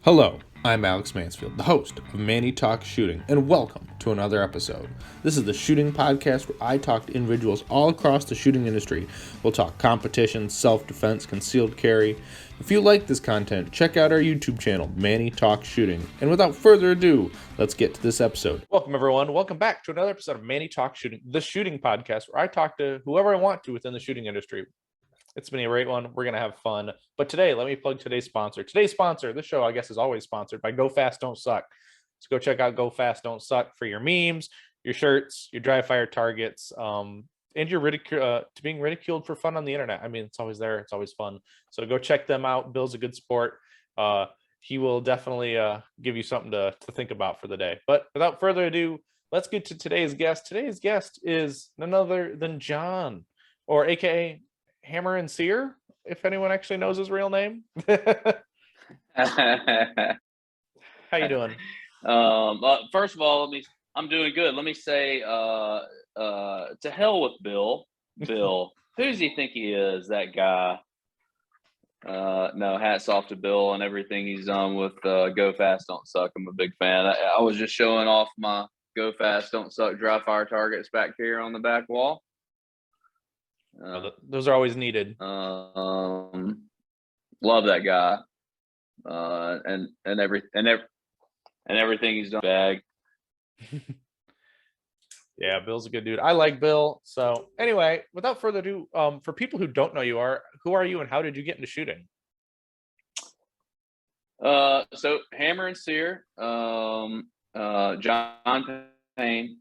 Hello, I'm Alex Mansfield, the host of Manny Talks Shooting, and welcome to another episode. This is the shooting podcast where I talk to individuals all across the shooting industry. We'll talk competition, self-defense, concealed carry. If you like this content, check out our YouTube channel, Manny Talks Shooting. And without further ado, let's get to this episode. Welcome, everyone. Welcome back to another episode of Manny Talks Shooting, the shooting podcast where I talk to whoever I want to within the shooting industry. It's been a great one. We're going to have fun. But today, let me plug today's sponsor. Today's sponsor, this show, I guess, is always sponsored by Go Fast, Don't Suck. So go check out Go Fast, Don't Suck for your memes, your shirts, your dry fire targets, and your being ridiculed for fun on the internet. I mean, it's always there. It's always fun. So go check them out. Bill's a good sport. He will definitely give you something to think about for the day. But without further ado, let's get to today's guest. Today's guest is none other than Jon, or AKA Hammer and Sear, if anyone actually knows his real name. How you doing? First of all, I'm doing good. Let me say, to hell with Bill. Bill, who does he think he is, that guy? No, hats off to Bill and everything he's done with Go Fast, Don't Suck. I'm a big fan. I was just showing off my Go Fast, Don't Suck dry fire targets back here on the back wall. Those are always needed. Love that guy, and everything he's done. Bag. Yeah, Bill's a good dude. I like Bill. So anyway, without further ado, for people who don't know who are you and how did you get into shooting? So Hammer and Sear, Jon Payne,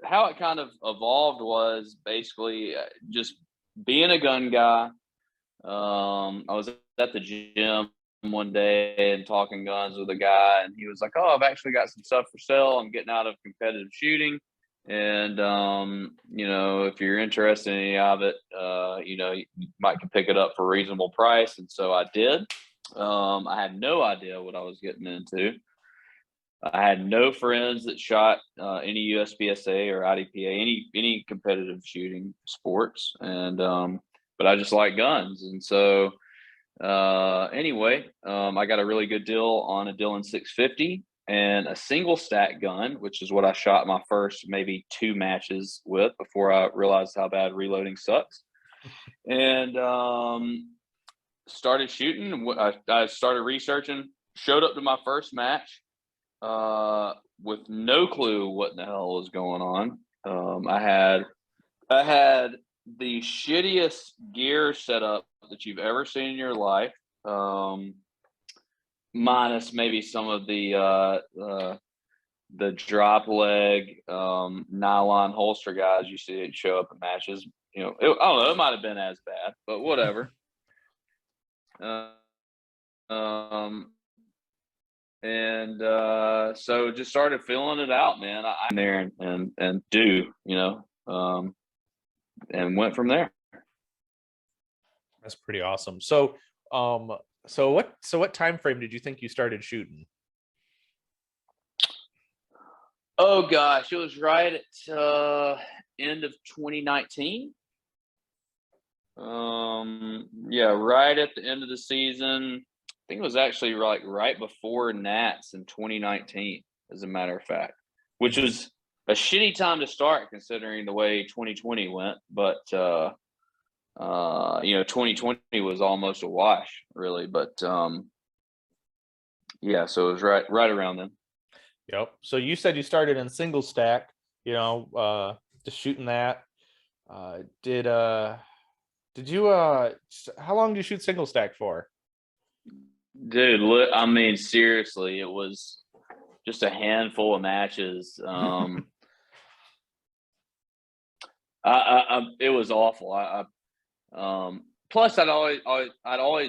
how it kind of evolved was basically just being a gun guy. I was at the gym one day and talking guns with a guy, and he was like, "Oh, I've actually got some stuff for sale. I'm getting out of competitive shooting, and if you're interested in any of it, you might can pick it up for a reasonable price." And so I did. I had no idea what I was getting into. I had no friends that shot any USPSA or IDPA, any competitive shooting sports, and but I just like guns, and so I got a really good deal on a Dillon 650 and a single stack gun, which is what I shot my first maybe 2 matches with before I realized how bad reloading sucks, and started shooting. I started researching, showed up to my first match with no clue what in the hell was going on. I had the shittiest gear setup that you've ever seen in your life, minus maybe some of the drop leg nylon holster guys you see it show up at matches. I don't know, it might have been as bad, but whatever. So just started filling it out, man. I'm there and and went from there. That's pretty awesome. So what time frame did you think you started shooting? Oh gosh, it was right at end of 2019. Right at the end of the season. I think it was actually like right before Nats in 2019, as a matter of fact, which was a shitty time to start considering the way 2020 went. But 2020 was almost a wash, really. But so it was right around then. Yep. So you said you started in single stack, just shooting that. Did you how long did you shoot single stack for? Dude, look, I mean, seriously, it was just a handful of matches. It was awful. Plus, I'd always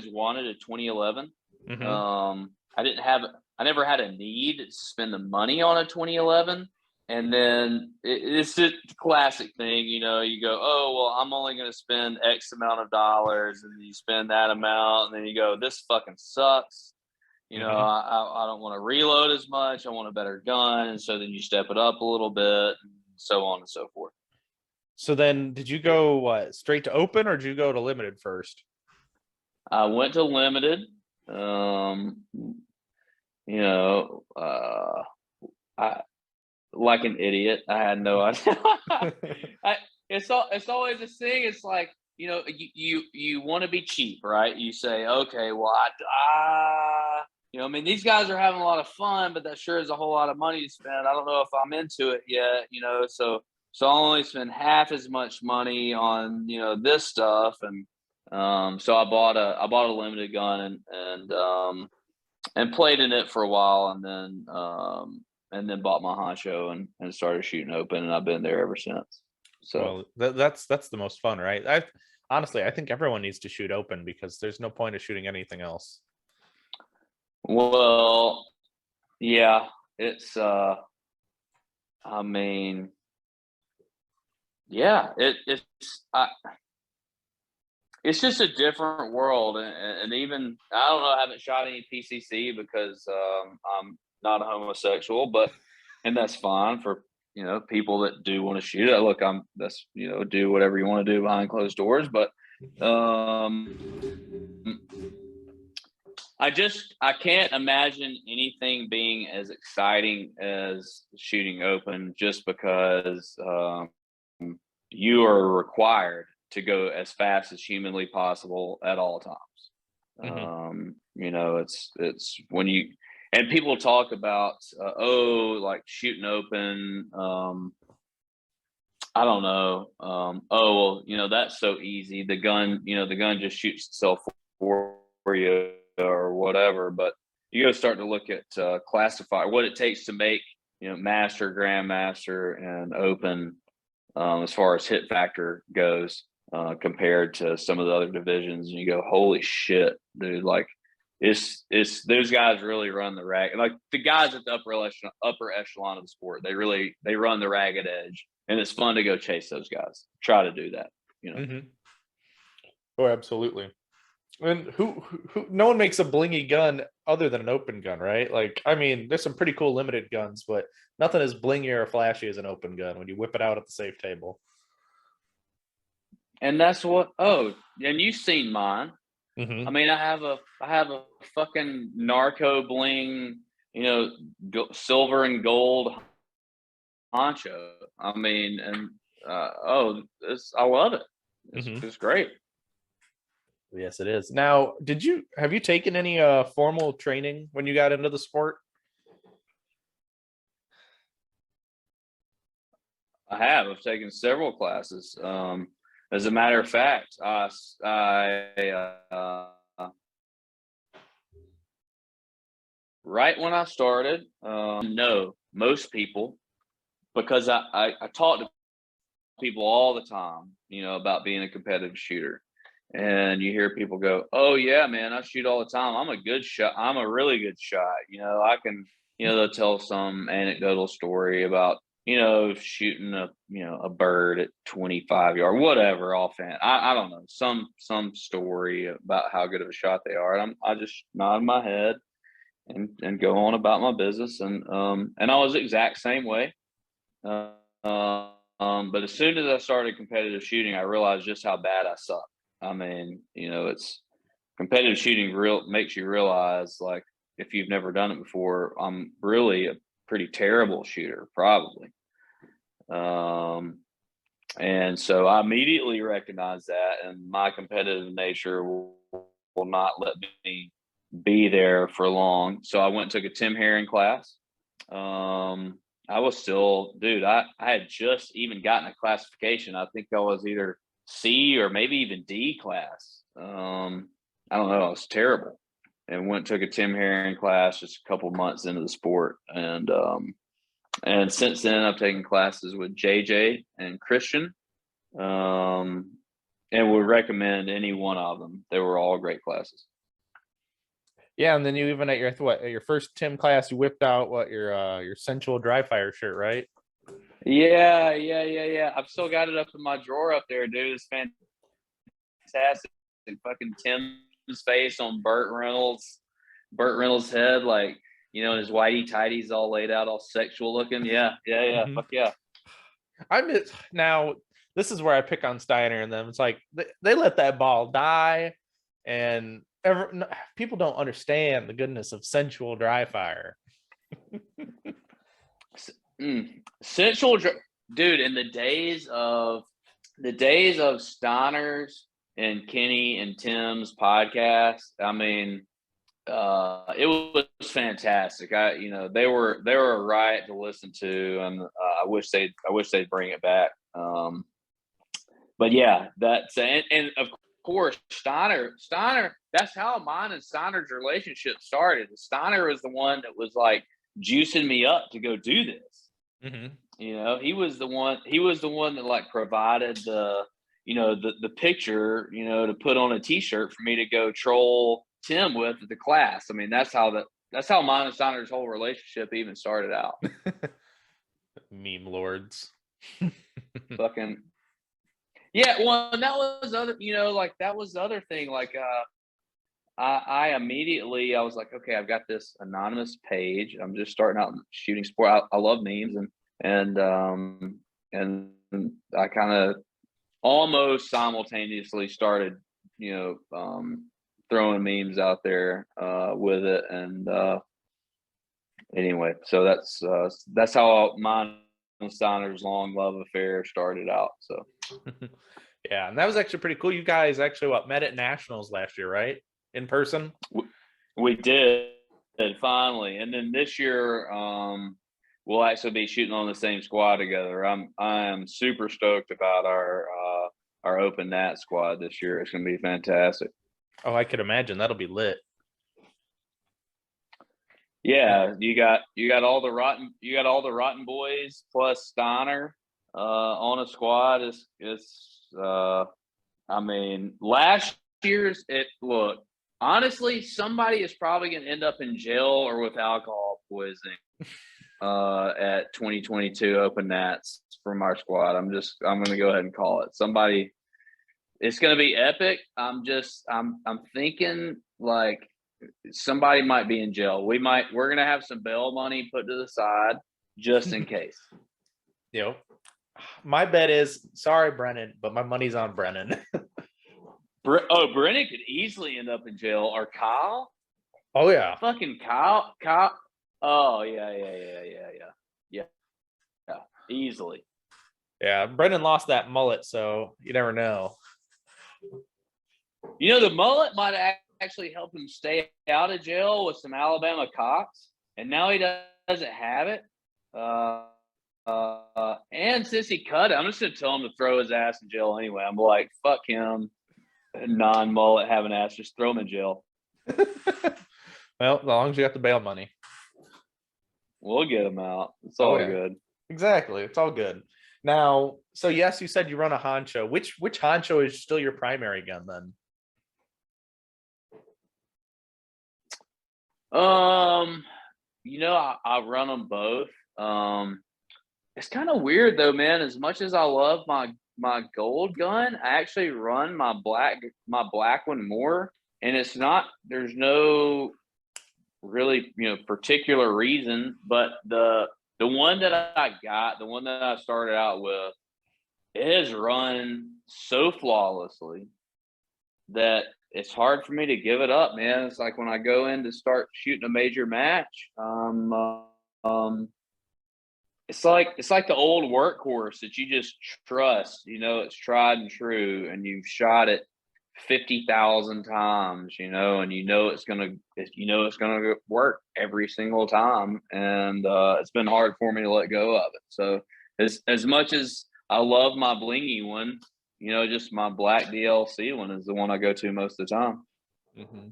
wanted a 2011. Mm-hmm. I never had a need to spend the money on a 2011. And then it's a classic thing, you go, oh, well, I'm only going to spend X amount of dollars, and then you spend that amount, and then you go, this fucking sucks. I don't want to reload as much. I want a better gun. And so then you step it up a little bit, and so on and so forth. So then did you go straight to open, or did you go to limited first? I went to limited. You know, I like an idiot. I had no idea. It's always this thing. It's like, you want to be cheap, right? You say, okay, well, I mean, these guys are having a lot of fun, but that sure is a whole lot of money to spend. I don't know if I'm into it yet, so I only spend half as much money on this stuff, and so I bought a limited gun and played in it for a while, and then bought my honcho and started shooting open, and I've been there ever since. So Well, that's the most fun, right? I think everyone needs to shoot open because there's no point of shooting anything else. well, yeah, it's I mean, yeah, it's just a different world, and even I don't know. I haven't shot any PCC because I'm not a homosexual, and that's fine for people that do want to shoot it. Look, that's do whatever you want to do behind closed doors, but um, I can't imagine anything being as exciting as shooting open, just because you are required to go as fast as humanly possible at all times. It's when and people talk about like shooting open. I don't know. Oh well, that's so easy. The gun just shoots itself for you or whatever. But you got to start to look at classifier, what it takes to make master, grandmaster, and open, as far as hit factor goes, compared to some of the other divisions, and you go, holy shit, dude! Like, it's those guys really run the rag. Like the guys at the upper echelon of the sport, they run the ragged edge, and it's fun to go chase those guys. Try to do that, Mm-hmm. Oh, absolutely. And who no one makes a blingy gun other than an open gun, right? Like, I mean, there's some pretty cool limited guns, but nothing as blingy or flashy as an open gun when you whip it out at the safe table. And that's what. Oh, and you've seen mine. Mm-hmm. I mean, I have a fucking narco bling, silver and gold honcho. I mean, and I love it. Mm-hmm. It's great. Yes, it is. Now, have you taken any formal training when you got into the sport? I've taken several classes. As a matter of fact, right when I started, no, most people, because I talk to people all the time, about being a competitive shooter. And you hear people go, "Oh yeah, man, I shoot all the time. I'm a good shot. I'm a really good shot. I can." They'll tell some anecdotal story about shooting a bird at 25 yard, whatever, offhand. I don't know, some story about how good of a shot they are. And I just nod my head and go on about my business. And I was the exact same way. But as soon as I started competitive shooting, I realized just how bad I suck. I mean, it's competitive shooting makes you realize, like, if you've never done it before, I'm really a pretty terrible shooter, probably. And so I immediately recognized that, and my competitive nature will not let me be there for long. So I went and took a Tim Herring class. I was still, dude, I had just even gotten a classification. I think I was either C or maybe even D class. I don't know. I was terrible, and went and took a Tim Herring class just a couple months into the sport. And since then I've taken classes with JJ and Christian, and would recommend any one of them. They were all great classes. Yeah, and then you even at your first Tim class, you whipped out your sensual dry fire shirt, right? Yeah. I've still got it up in my drawer up there, dude. It's fantastic. Fucking Tim's face on Burt Reynolds' head, like, his whitey tighties all laid out, all sexual looking. Yeah. Mm-hmm. Fuck yeah. Now this is where I pick on Steiner and them. It's like they let that ball die and people don't understand the goodness of sensual dry fire. Sensual, dude. In the days of Steiners and Kenny and Tim's podcast, I mean, it was fantastic. They were a riot to listen to, and I wish they'd bring it back. But yeah, and of course Steiner. That's how mine and Steiner's relationship started. Steiner was the one that was like juicing me up to go do this. Mm-hmm. He was the one that like provided the picture, to put on a t-shirt for me to go troll Tim with at the class. I mean, that's how mine and Steiner's whole relationship even started out. Meme lords. Fucking yeah. Well, and that was that was the other thing. Like, I immediately, I was like, okay, I've got this anonymous page. I'm just starting out in shooting sport. I love memes, and I kind of almost simultaneously started, throwing memes out there with it. And anyway, so that's how mine and Steiner's long love affair started out. So yeah, and that was actually pretty cool. You guys actually met at Nationals last year, right? In person? We did finally, and then this year we'll actually be shooting on the same squad together. I am super stoked about our open nat squad this year. It's going to be fantastic. Oh, I could imagine that'll be lit. Yeah, you got all the rotten boys plus Steiner on a squad. I mean, last year's look. Honestly, somebody is probably going to end up in jail or with alcohol poisoning at 2022 Open Nats from our squad. I'm going to go ahead and call it. Somebody, it's going to be epic. I'm thinking like somebody might be in jail. We're going to have some bail money put to the side just in case. My bet is, sorry, Brennan, but my money's on Brennan. Brennan could easily end up in jail, or Kyle. Oh yeah, fucking Kyle. Oh yeah, easily. Yeah, Brennan lost that mullet, so you never know. The mullet might actually help him stay out of jail with some Alabama cops, and now he doesn't have it. And since he cut it, I'm just gonna tell him to throw his ass in jail anyway. I'm like, fuck him. Non-mullet having ass, just throw him in jail. Well, as long as you got the bail money, we'll get him out. It's all good. Exactly, it's all good. Now, so yes, you said you run a honcho. Which honcho is still your primary gun then? I run them both. It's kind of weird though, man. As much as I love my gold gun, I actually run my black one more, and there's no really particular reason, but the one that the one that I started out with, it has run so flawlessly that it's hard for me to give it up, man. It's like when I go in to start shooting a major match, it's like the old workhorse that you just trust. It's tried and true, and you've shot it 50,000 times. And it's gonna work every single time. And it's been hard for me to let go of it. So as much as I love my blingy one, just my black DLC one is the one I go to most of the time. Mm-hmm.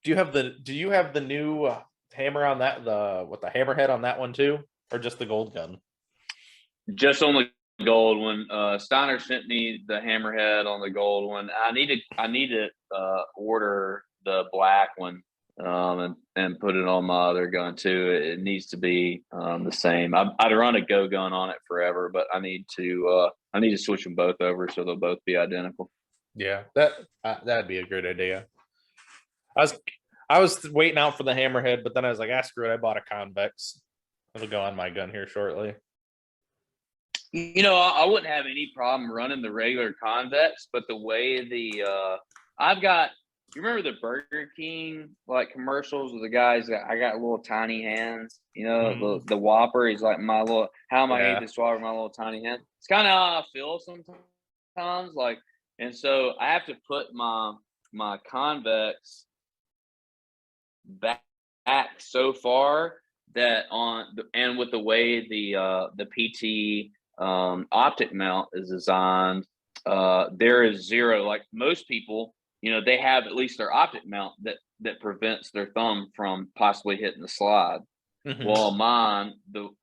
Do you have the new hammer on that? The hammerhead on that one too, or just the gold gun? Just on the gold one. Steiner sent me the hammerhead on the gold one. I need to order the black one and put it on my other gun too. It needs to be the same. I'd run a go gun on it forever, but I need to switch them both over so they'll both be identical. Yeah, that'd be a great idea. I was waiting out for the hammerhead, but then I was like, screw it. I bought a convex. It'll go on my gun here shortly. I wouldn't have any problem running the regular convex, but the way I've got. You remember the Burger King like commercials with the guys that I got little tiny hands? You know, the Whopper. He's like my little. How am I Yeah. eat this Whopper with my little tiny hand? It's kind of how I feel sometimes. Like, and so I have to put my convex back so far that and with the way the PT optic mount is designed, there is zero. Like most people, you know, they have at least their optic mount that prevents their thumb from possibly hitting the slide. Mhm. Well, mine,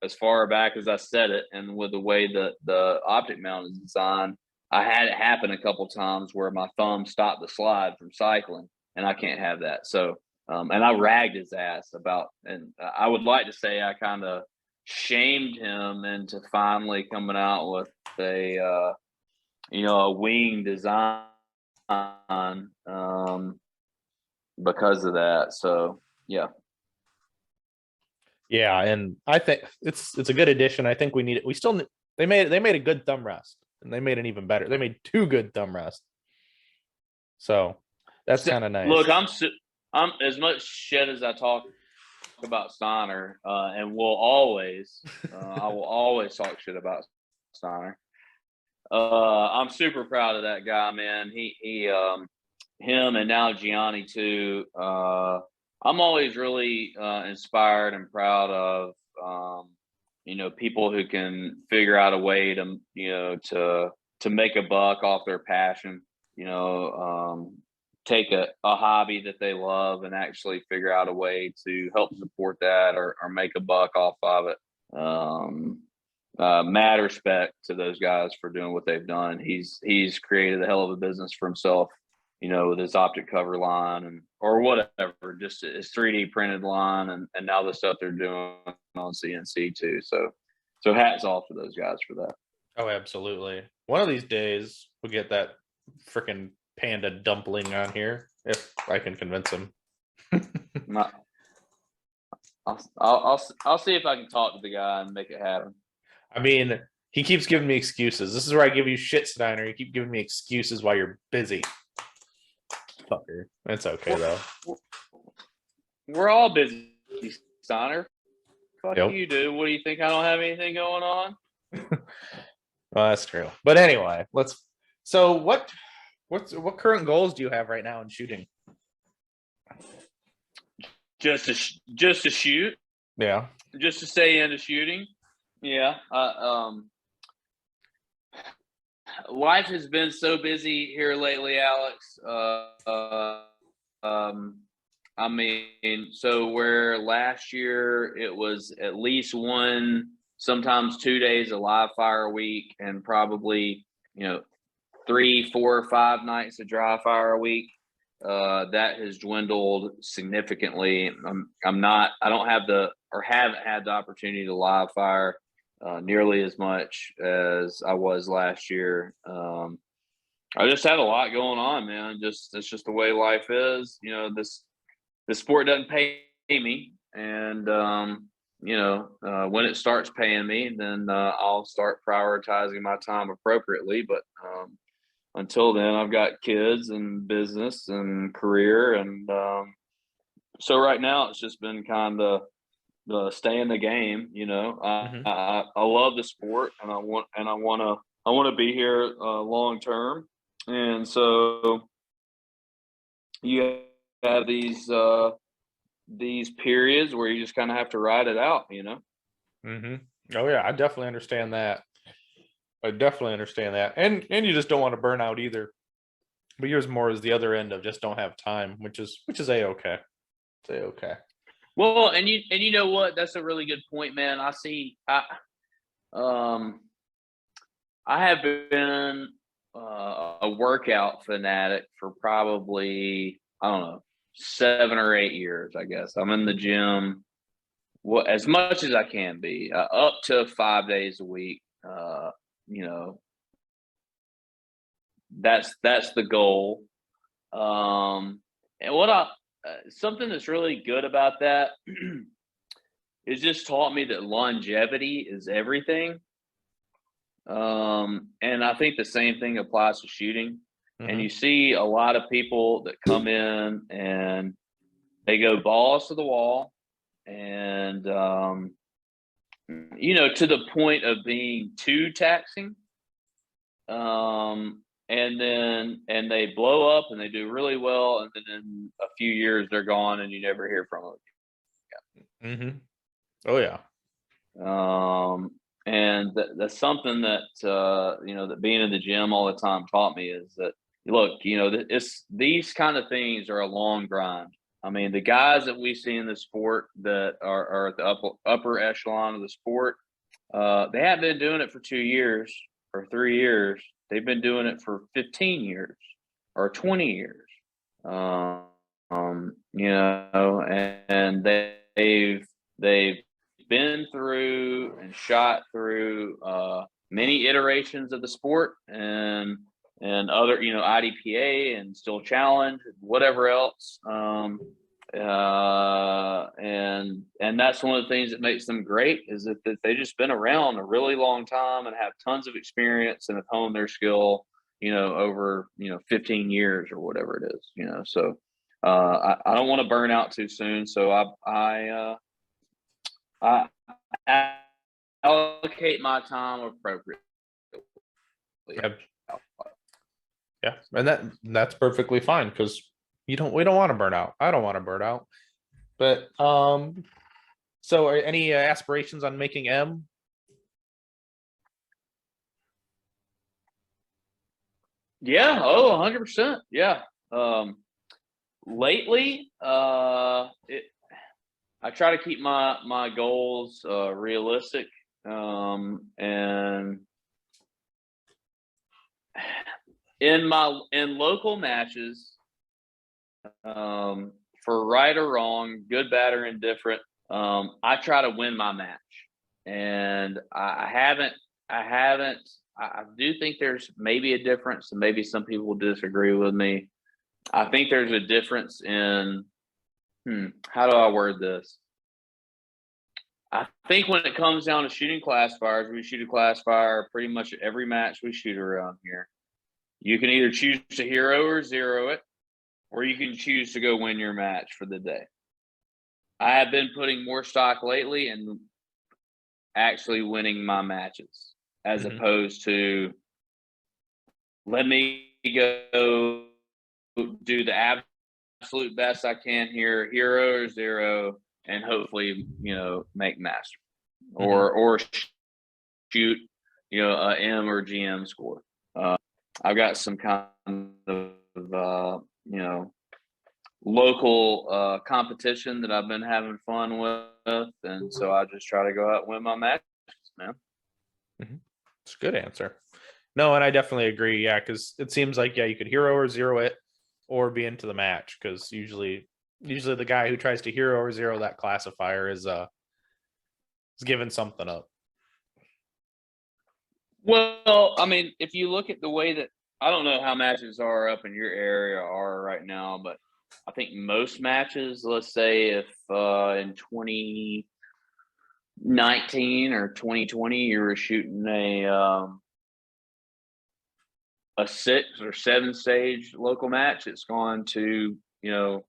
as far back as I set it, and with the way the optic mount is designed, I had it happen a couple times where my thumb stopped the slide from cycling, and I can't have that. So, and I ragged his ass about, and I would like to say I kind of shamed him into finally coming out with a a wing design because of that. So yeah. Yeah, and I think it's a good addition. I think we need it. We still they made a good thumb rest, and they made an even better. They made 2 good thumb rests. So that's kind of nice. Look, I'm as much shit as I talk about Steiner, and will always, I will always talk shit about Steiner. I'm super proud of that guy, man. Him and now Gianni too. I'm always really inspired and proud of people who can figure out a way to make a buck off their passion. Take a hobby that they love and actually figure out a way to help support that or make a buck off of it. Mad respect to those guys for doing what they've done. He's created a hell of a business for himself, with his optic cover line or whatever, just his 3D printed line and now the stuff they're doing on CNC too. So hats off to those guys for that. Oh, absolutely. One of these days we'll get that freaking panda dumpling on here if I can convince him. I'll see if I can talk to the guy and make it happen. I mean, he keeps giving me excuses. This is where I give you shit, Steiner. You keep giving me excuses while you're busy. Fucker. It's okay though. We're all busy, Steiner. Fuck Yep. you, dude. What do you think? I don't have anything going on? Well, that's true. But anyway, so what current goals do you have right now in shooting? Just to shoot. Yeah. Just to stay into shooting. Yeah. Life has been so busy here lately, Alex. I mean, so where last year it was at least 1, sometimes 2 days of live fire a week, and probably 3, 4, 5 nights of dry fire a week. That has dwindled significantly. I don't have haven't had the opportunity to live fire nearly as much as I was last year. I just had a lot going on, man. It's just the way life is. The sport doesn't pay me, and when it starts paying me, then I'll start prioritizing my time appropriately. But until then, I've got kids and business and career, and so right now it's just been kind of stay in the game. I love the sport, and I want to be here long term, and so you have these periods where you just kind of have to ride it out. Mm-hmm. Oh yeah, I definitely understand that. And you just don't want to burn out either. But yours more is the other end of just don't have time, which is a-okay. It's a-okay. Well, and you know what? That's a really good point, man. I have been a workout fanatic for probably, I don't know, 7 or 8 years, I guess. I'm in the gym as much as I can be, up to 5 days a week. That's the goal. And something that's really good about that is just taught me that longevity is everything. And I think the same thing applies to shooting. And you see a lot of people that come in and they go balls to the wall and, you know, to the point of being too taxing. And they blow up and they do really well. And then in a few years, they're gone and you never hear from them. Oh, yeah. And that's something that, you know, that being in the gym all the time taught me is that, look, you know, these kind of things are a long grind. I mean, the guys that we see in the sport that are at the upper echelon of the sport, they haven't been doing it for 2 years or 3 years. They've been doing it for 15 years or 20 years. You know, and they've been through and shot through many iterations of the sport and other, you know, IDPA and still challenge, whatever else. And that's one of the things that makes them great is that they just been around a really long time and have tons of experience and have honed their skill, you know, over, you know, 15 years or whatever it is, you know. So I don't want to burn out too soon. So I allocate my time appropriately. Yeah, and that's perfectly fine because we don't want to burn out. I don't want to burn out. But so are any aspirations on making M? Yeah, 100%. Yeah. Lately, I try to keep my goals realistic, and in local matches, for right or wrong, good, bad, or indifferent, I try to win my match, and I do think there's maybe a difference, and maybe some people will disagree with me. I think there's a difference in how do I word this? I think when it comes down to shooting classifiers, we shoot a classifier pretty much every match we shoot around here. You can either choose to hero or zero it, or you can choose to go win your match for the day. I have been putting more stock lately in actually winning my matches as opposed to let me go do the absolute best I can here, hero or zero, and hopefully, you know, make master or shoot, you know, a M or GM score. I've got some kind of, you know, local competition that I've been having fun with, and so I just try to go out and win my matches, man. It's a good answer. No, and I definitely agree. Yeah, because it seems like you could hero or zero it, or be into the match. Because usually the guy who tries to hero or zero that classifier is giving something up. Well, I mean, if you look at the way that I don't know how matches are up in your area are right now, but I think most matches, let's say if in 2019 or 2020 you were shooting a 6 or 7 stage local match, it's gone to, you know,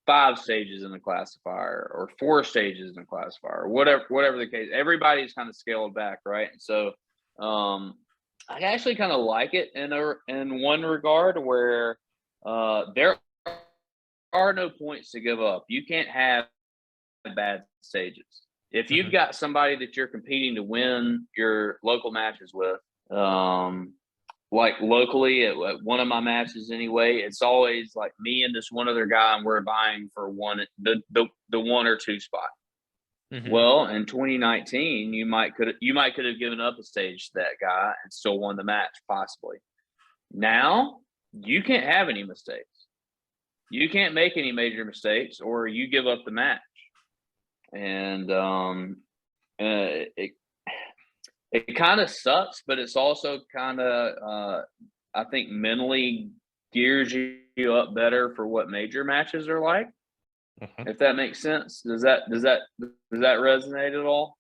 5 stages in the classifier or 4 stages in the classifier, whatever the case. Everybody's kind of scaled back, right? And so I actually kind of like it in one regard where there are no points to give up. You can't have bad stages. If you've got somebody that you're competing to win your local matches with, like locally at one of my matches anyway, it's always like me and this one other guy, and we're vying for the 1 or 2 spot. Well, in 2019, you might could have given up a stage to that guy and still won the match, possibly. Now you can't have any mistakes. You can't make any major mistakes, or you give up the match. And it kind of sucks, but it's also kind of I think mentally gears you up better for what major matches are like. If that makes sense. Does that resonate at all?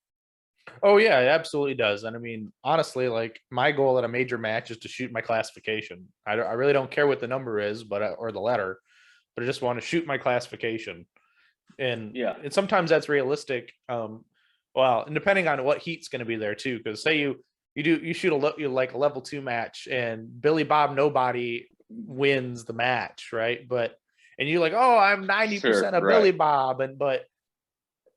Oh yeah, it absolutely does. And I mean, honestly, like my goal at a major match is to shoot my classification. I really don't care what the number is, but or the letter, but I just want to shoot my classification. Yeah, And sometimes that's realistic. Well, and depending on what heat's going to be there too, because say you shoot like a level 2 match and Billy Bob Nobody wins the match, right? And you're like, oh, I'm 90% sure, of right. Billy Bob, but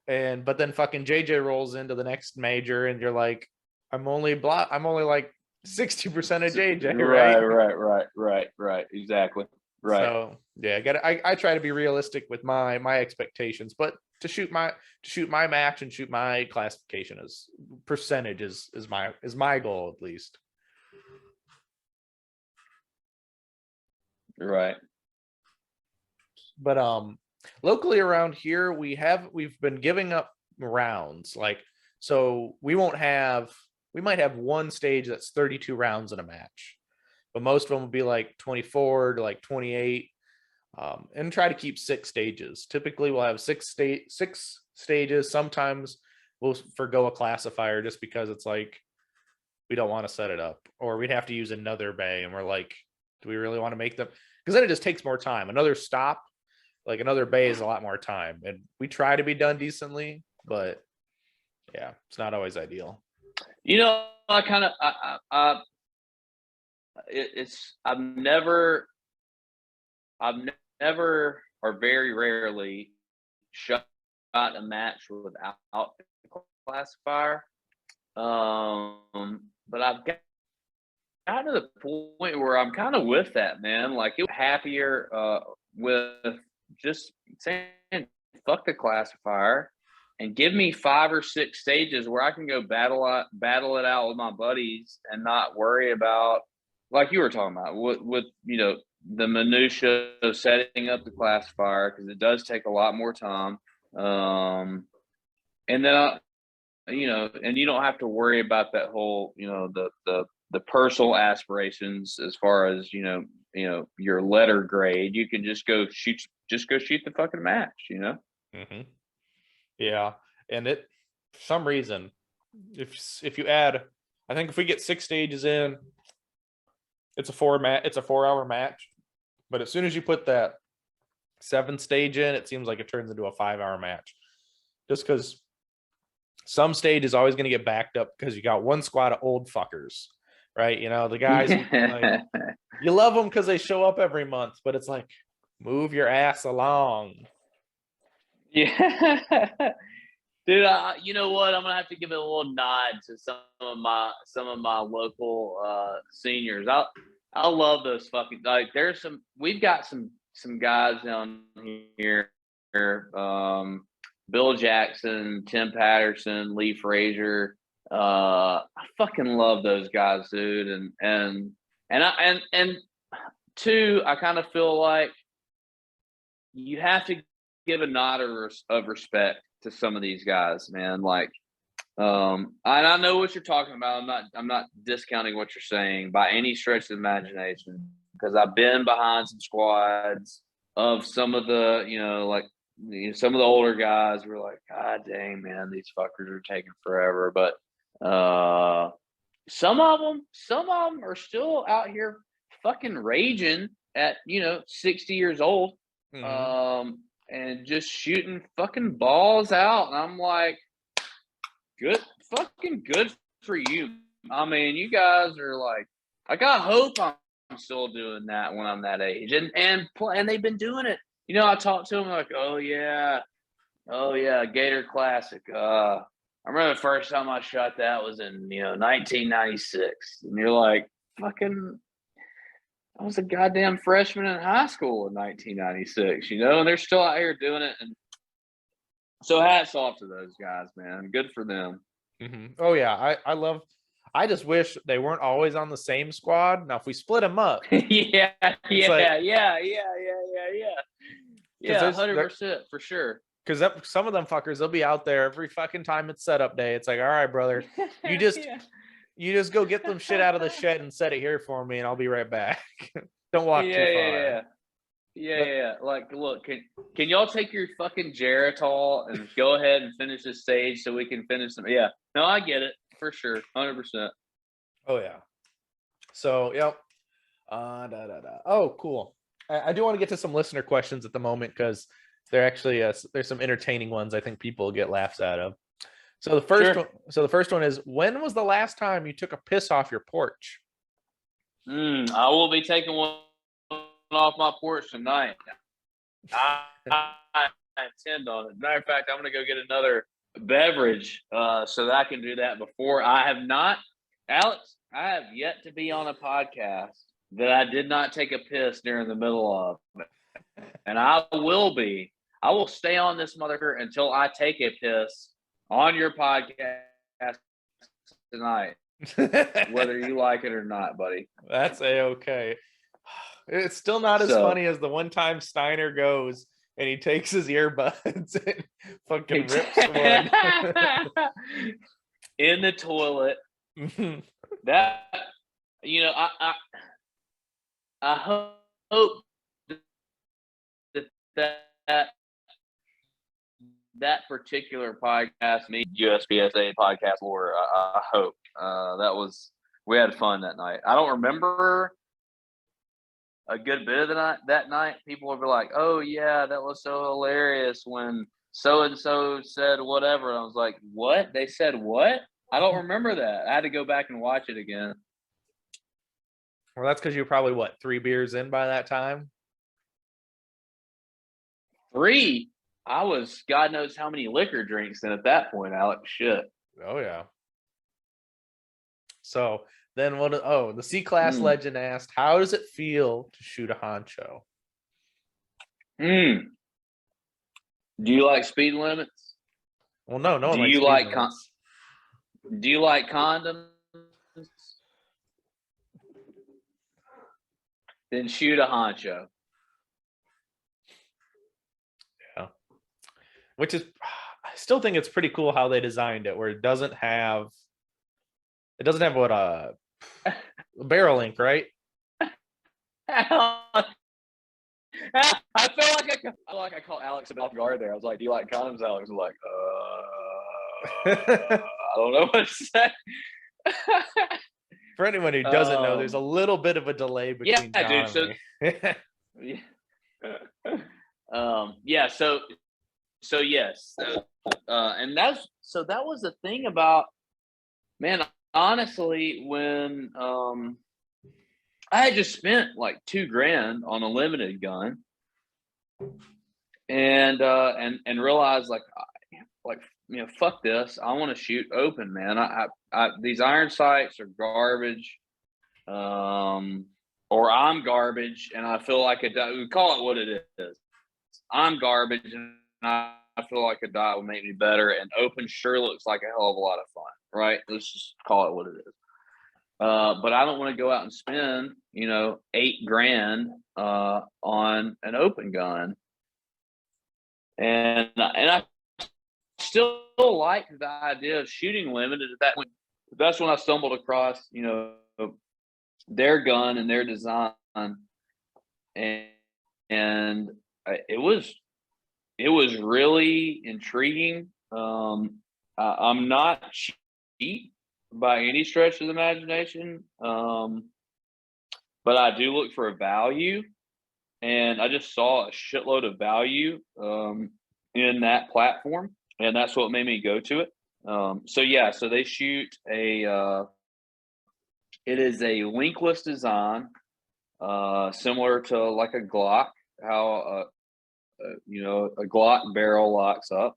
then fucking JJ rolls into the next major, and you're like, I'm only like 60% of JJ, Right, right? right. Exactly. Right. So yeah, I try to be realistic with my expectations, but to shoot my match and shoot my classification as percentage is my goal at least. Right. But locally around here we've been giving up rounds, like, so we might have one stage that's 32 rounds in a match, but most of them will be like 24 to like 28. And try to keep 6 stages. Typically we'll have six stages. Sometimes we'll forgo a classifier just because it's like we don't want to set it up, or we'd have to use another bay, and we're like, do we really want to make them? Because then it just takes more time. Another stop, like another bay, is a lot more time, and we try to be done decently, but yeah, it's not always ideal. You know, I kind of, it's, I've never, or very rarely, shot a match without a classifier. But I've got to the point where I'm kind of with that, man. Like, it was happier with just saying fuck the classifier and give me 5 or 6 stages where I can go battle it out with my buddies and not worry about, like you were talking about, with the minutia of setting up the classifier, because it does take a lot more time. And then and you don't have to worry about that whole, the personal aspirations as far as, your letter grade. You can just go shoot the fucking match. Hmm. Yeah, and it, for some reason, if you add, I think if we get 6 stages in, it's a 4-hour match. But as soon as you put that 7th stage in, it seems like it turns into a 5-hour match. Just because some stage is always going to get backed up because you got one squad of old fuckers, right? The guys who, like, you love them because they show up every month, but it's like, move your ass along. Yeah. Dude, you know what? I'm gonna have to give it a little nod to some of my local seniors. I love those fucking, like. We've got some guys down here. Bill Jackson, Tim Patterson, Lee Frazier. I fucking love those guys, dude. And two, I kind of feel like you have to give a nod of respect to some of these guys, man. Like, and I know what you're talking about. I'm not discounting what you're saying by any stretch of the imagination, because I've been behind some squads of some of the, like, some of the older guys were like, God dang, man, these fuckers are taking forever. But some of them are still out here fucking raging at 60 years old. Mm-hmm. And just shooting fucking balls out. And I'm like, fucking good for you. I mean, you guys are like I hope I'm still doing that when I'm that age. And they've been doing it. I talked to them like, oh yeah, Gator Classic. I remember the first time I shot that was in 1996, and you're like, fucking. I was a goddamn freshman in high school in 1996, and they're still out here doing it. And so hats off to those guys, man. Good for them. Mm-hmm. Oh yeah, I just wish they weren't always on the same squad. Now, if we split them up, Yeah, it's like, yeah. Yeah, because 100% for sure. because some of them fuckers, they'll be out there every fucking time it's setup day. It's like, all right, brother, you just Yeah. you just go get them shit out of the shed and set it here for me, and I'll be right back. Don't walk too far. Yeah. Yeah. Like, look, can y'all take your fucking Geritol and go ahead and finish this stage so we can finish them? Yeah. No, I get it for sure, 100%. Oh yeah. So yep. Oh, cool. I do want to get to some listener questions at the moment because they're actually there's some entertaining ones I think people get laughs out of. So the first one is, when was the last time you took a piss off your porch? I will be taking one off my porch tonight. I intend on it. Matter of fact, I'm going to go get another beverage so that I can do that before. I have not, Alex, I have yet to be on a podcast that I did not take a piss during the middle of. And I will be. I will stay on this motherfucker until I take a piss on your podcast tonight, whether you like it or not, buddy. That's okay. It's still not as funny as the one time Steiner goes and he takes his earbuds and fucking rips one in the toilet. That, you know, I hope that particular podcast, me USPSA podcast lore, I hope we had fun that night. I don't remember a good bit of the night. That night, people would be like, "Oh yeah, that was so hilarious when so and so said whatever." And I was like, "What? They said what? I don't remember that." I had to go back and watch it again. Well, that's because you're probably 3 beers in by that time. 3. I was God knows how many liquor drinks in at that point, Alex. Shit. Oh yeah. So then the C-Class legend asked, how does it feel to shoot a honcho? Do you like speed limits? Well, no. Do you like condoms? Then shoot a honcho. Yeah. Which is, I still think it's pretty cool how they designed it, where it doesn't have what a barrel ink, right? I felt like I caught Alex off guard there. I was like, "Do you like condoms?" Alex was like, I don't know what to say." For anyone who doesn't know, there's a little bit of a delay between John and me. Yeah. So yes, and that was the thing about, man. Honestly, when I had just spent like $2,000 on a limited gun, and realized fuck this, I want to shoot open, man. I these iron sights are garbage, or I'm garbage, and I feel like we call it what it is. I'm garbage, and I feel like a dot would make me better, and open sure looks like a hell of a lot of fun, right? Let's just call it what it is. But I don't want to go out and spend, $8,000 on an open gun, and I still like the idea of shooting limited. At that point, that's when I stumbled across, their gun and their design, and it was really intriguing. I'm not cheap by any stretch of the imagination, but I do look for a value, and I just saw a shitload of value in that platform, and that's what made me go to it. So they shoot it is a linkless design, similar to like a Glock, how a Glock barrel locks up.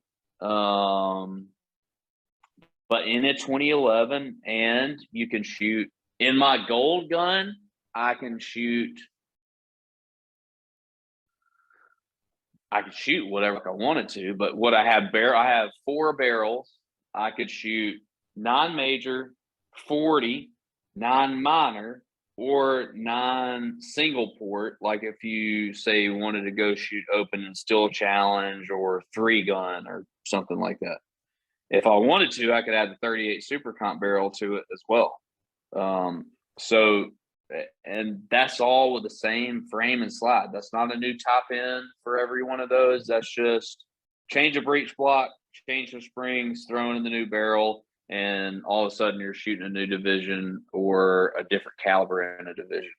But in a 2011, and you can shoot in my gold gun. I can shoot whatever I wanted to, but what I have I have 4 barrels. I could shoot non-major, 40, non-minor, or non-single port. Like if you say you wanted to go shoot open and still challenge, or 3-gun or something like that. If I wanted to, I could add the 38 Super Comp barrel to it as well. So and that's all with the same frame and slide. That's not a new top end for every one of those. That's just change a breech block, change some springs, throw in the new barrel, and all of a sudden you're shooting a new division or a different caliber in a division.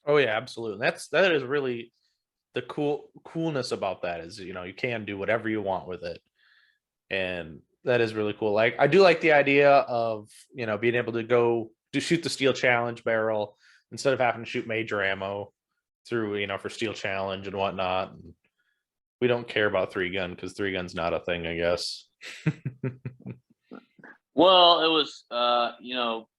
Oh yeah, absolutely. That is really the coolness about that is, you can do whatever you want with it. And that is really cool. Like, I do like the idea of, being able to go to shoot the steel challenge barrel instead of having to shoot major ammo through, for steel challenge and whatnot. And we don't care about 3-gun because 3-gun's not a thing, I guess. Well, it was,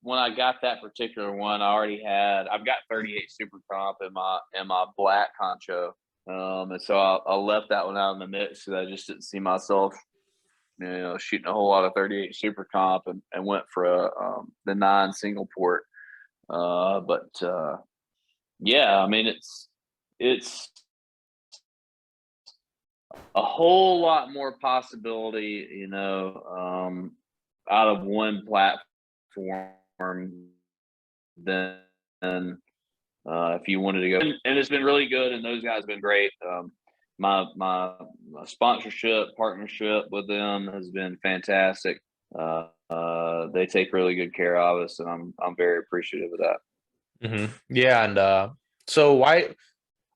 when I got that particular one, I've got 38 Super Comp in my black honcho. And so I left that one out in the mix because I just didn't see myself, shooting a whole lot of 38 Super Comp and went for the 9 single port. Yeah, I mean, it's a whole lot more possibility, out of one platform than if you wanted to go. And it's been really good, and those guys have been great. My sponsorship partnership with them has been fantastic. They take really good care of us, and I'm very appreciative of that. Mm-hmm. Yeah, and so why?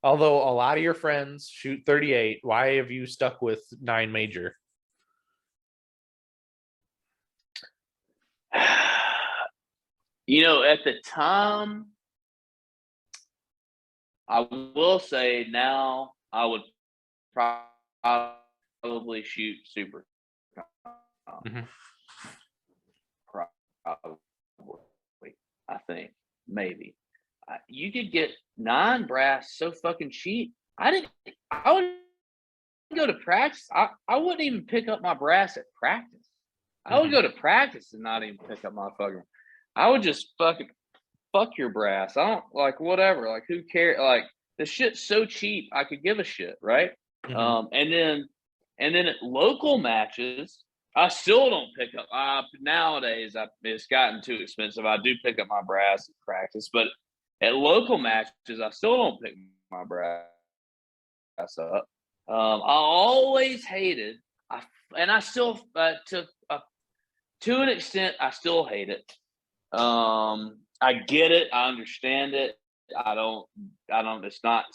Although a lot of your friends shoot 38, why have you stuck with 9 major? At the time, I will say now I would probably shoot Super. Mm-hmm. Probably, I think, maybe. You could get 9 brass so fucking cheap. I would go to practice. I wouldn't even pick up my brass at practice. I would go to practice and not even pick up my fucking. I would just fucking fuck your brass. I don't like whatever. Like, who cares? Like, the shit's so cheap. I could give a shit, right? Mm-hmm. And then at local matches, I still don't pick up. Nowadays, it's gotten too expensive. I do pick up my brass at practice, but at local matches, I still don't pick my brass up. I always hated, and I still, to an extent, I still hate it. I get it. I understand it. I don't. It's not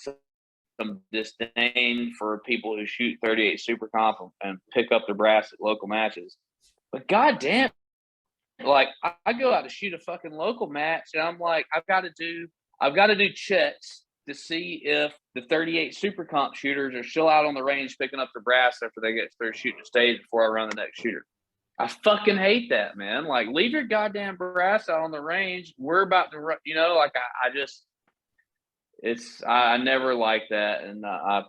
some disdain for people who shoot 38 Super Comp and pick up their brass at local matches, but goddamn, like, I go out to shoot a fucking local match, and I'm like, I've got to do checks to see if the 38 Super Comp shooters are still out on the range picking up their brass after they get through shooting a stage before I run the next shooter. I fucking hate that, man. Like, leave your goddamn brass out on the range. We're about to run, like, I never liked that. And I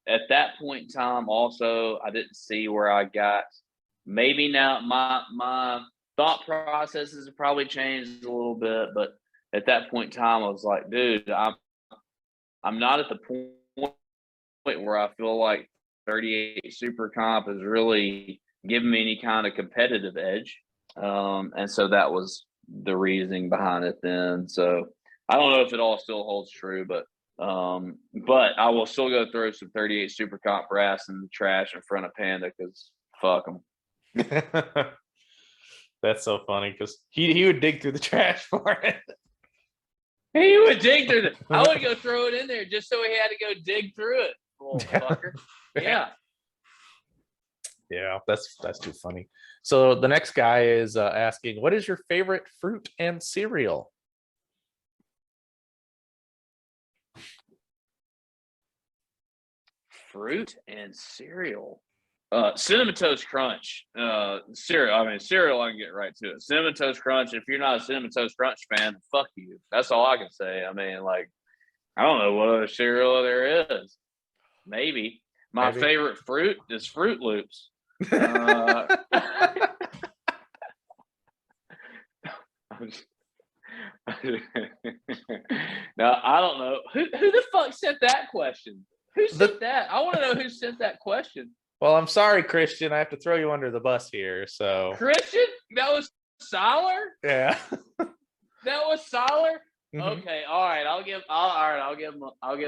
at that point in time, also, I didn't see where I got. Maybe now my thought processes have probably changed a little bit, but at that point in time, I was like, dude, I'm not at the point where I feel like 38 Super Comp is really giving me any kind of competitive edge. And so that was the reasoning behind it then. So I don't know if it all still holds true, but I will still go throw some 38 Super Comp brass in the trash in front of Panda because fuck them. That's so funny because he would dig through the trash for it. He would dig through it. I would go throw it in there just so he had to go dig through it, little fucker. Yeah. Yeah, that's too funny. So the next guy is asking, what is your favorite fruit and cereal? Fruit and cereal. Cinnamon Toast Crunch. Cereal, I can get right to it. Cinnamon Toast Crunch. If you're not a Cinnamon Toast Crunch fan, fuck you. That's all I can say. I mean, like, I don't know what other cereal there is. Maybe. My favorite fruit is Fruit Loops. Now, I don't know. Who the fuck sent that question? Who sent that? I want to know who sent that question. Well, I'm sorry, Christian. I have to throw you under the bus here. So Christian? That was Siler? Yeah. That was Solar. Mhm. Okay, all right. I'll give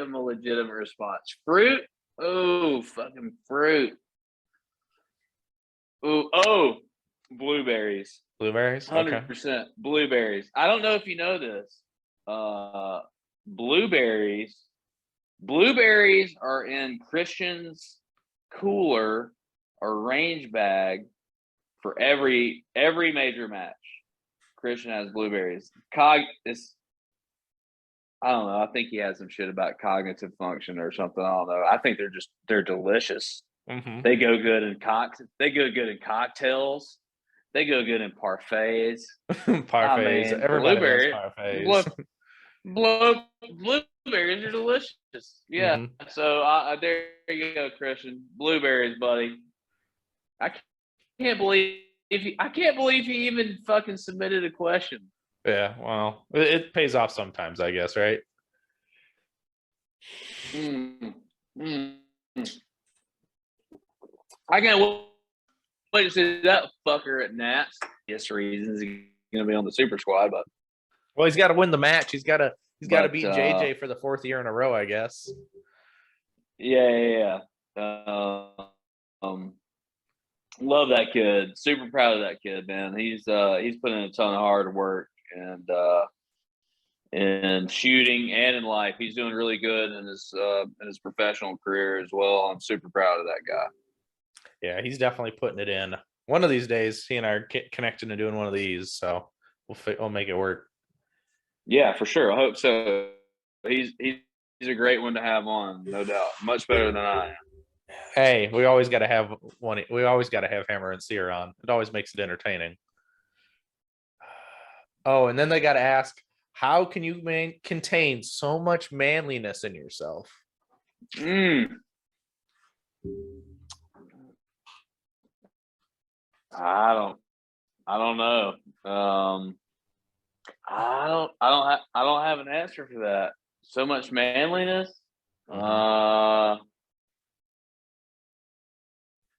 him a legitimate response. Fruit. Oh, fucking fruit. Oh, blueberries. Blueberries. Okay. 100% blueberries. I don't know if you know this. Blueberries. Blueberries are in Christian's cooler or range bag for every major match. Christian has blueberries. I don't know. I think he has some shit about cognitive function or something. I don't know. I think they're delicious. Mm-hmm. They go good in cocktails. They go good in parfaits. I Parfaits. mean, Everybody loves parfaits. blueberries are delicious. Yeah. Mm-hmm. So there you go, Christian. Blueberries, buddy. I I can't believe he even fucking submitted a question. Yeah. Well, it pays off sometimes, I guess, right? Mm, mm. I can't wait to see that fucker at Nats. Yes, reasons he's going to be on the super squad, but Well, he's got to win the match. He's got to beat JJ for the 4th year in a row, I guess. Yeah. Love that kid. Super proud of that kid, man. He's put in a ton of hard work and shooting and in life. He's doing really good in his professional career as well. I'm super proud of that guy. Yeah, he's definitely putting it in. One of these days, he and I are connecting and doing one of these, so we'll make it work. Yeah, for sure. I hope so. He's a great one to have on, no doubt. Much better than I am. Hey, we always got to have one. We always got to have Hammer and Sear on. It always makes it entertaining. Oh, and then they got to ask, how can you contain so much manliness in yourself? I don't know. I don't have an answer for that. So much manliness. I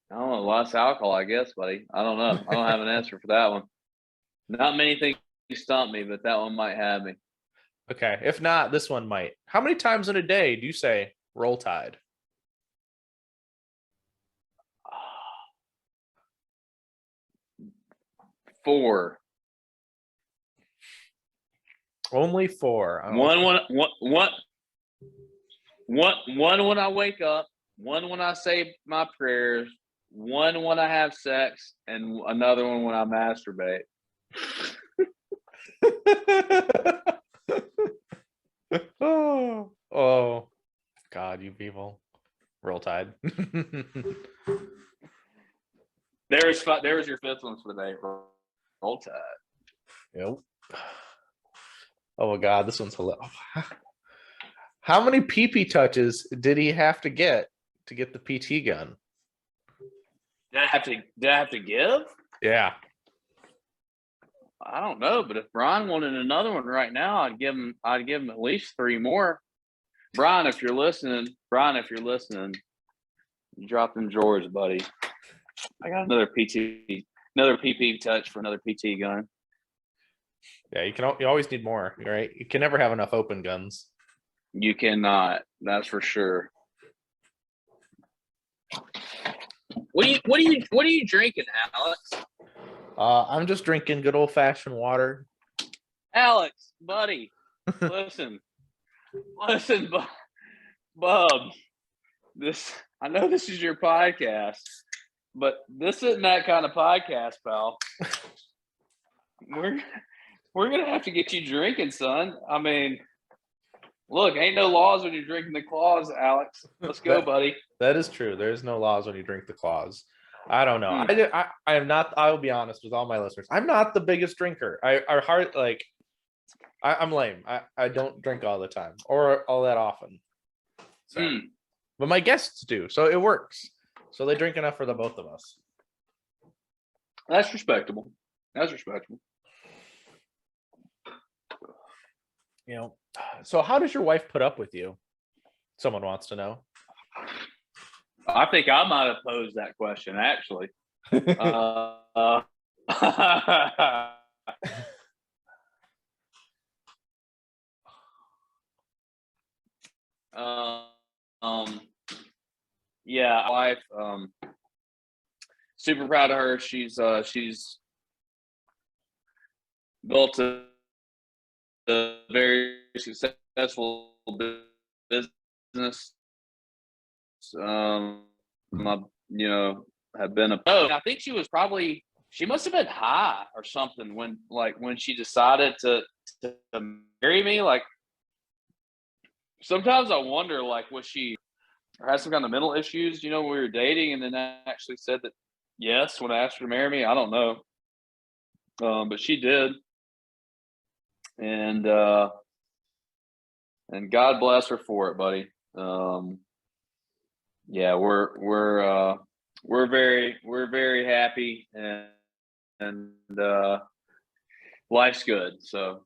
don't know. Less alcohol, I guess, buddy. I don't know. I don't have an answer for that one. Not many things stump me, but that one might have me. Okay. If not, this one might. How many times in a day do you say roll tide? 4. Only 4. One when I wake up, one when I say my prayers, one when I have sex, and another one when I masturbate. oh, God, you people. Roll tide. There's your 5th one for the day. Roll tide. Yep. Oh my God, this one's hilarious. How many PP touches did he have to get the PT gun? Did I have to give? Yeah. I don't know, but if Brian wanted another one right now, I'd give him at least 3 more. Brian, if you're listening, you drop them drawers, buddy. I got another PP touch for another PT gun. Yeah, you always need more, right? You can never have enough open guns. You cannot. That's for sure. What are you drinking, Alex? I'm just drinking good old fashioned water. Alex, buddy, listen, Bub. I know this is your podcast, but this isn't that kind of podcast, pal. We're gonna have to get you drinking, son. I mean, look, ain't no laws when you're drinking the claws, Alex. Let's go, buddy. That is true. There's no laws when you drink the claws. I don't know. I am not. I will be honest with all my listeners. I'm not the biggest drinker. I'm lame. I don't drink all the time or all that often. So, but my guests do, so it works. So they drink enough for the both of us. That's respectable. You know. So how does your wife put up with you? Someone wants to know. I think I might have posed that question, actually. Yeah, wife. Super proud of her. She's built a very successful business. I, have been I think she must have been high or something when she decided to marry me. Like, sometimes I wonder, like, was she or had some kind of mental issues, when we were dating, and then actually said that yes when I asked her to marry me. I don't know, but she did, and God bless her for it, buddy. Yeah, we're very happy, and life's good. So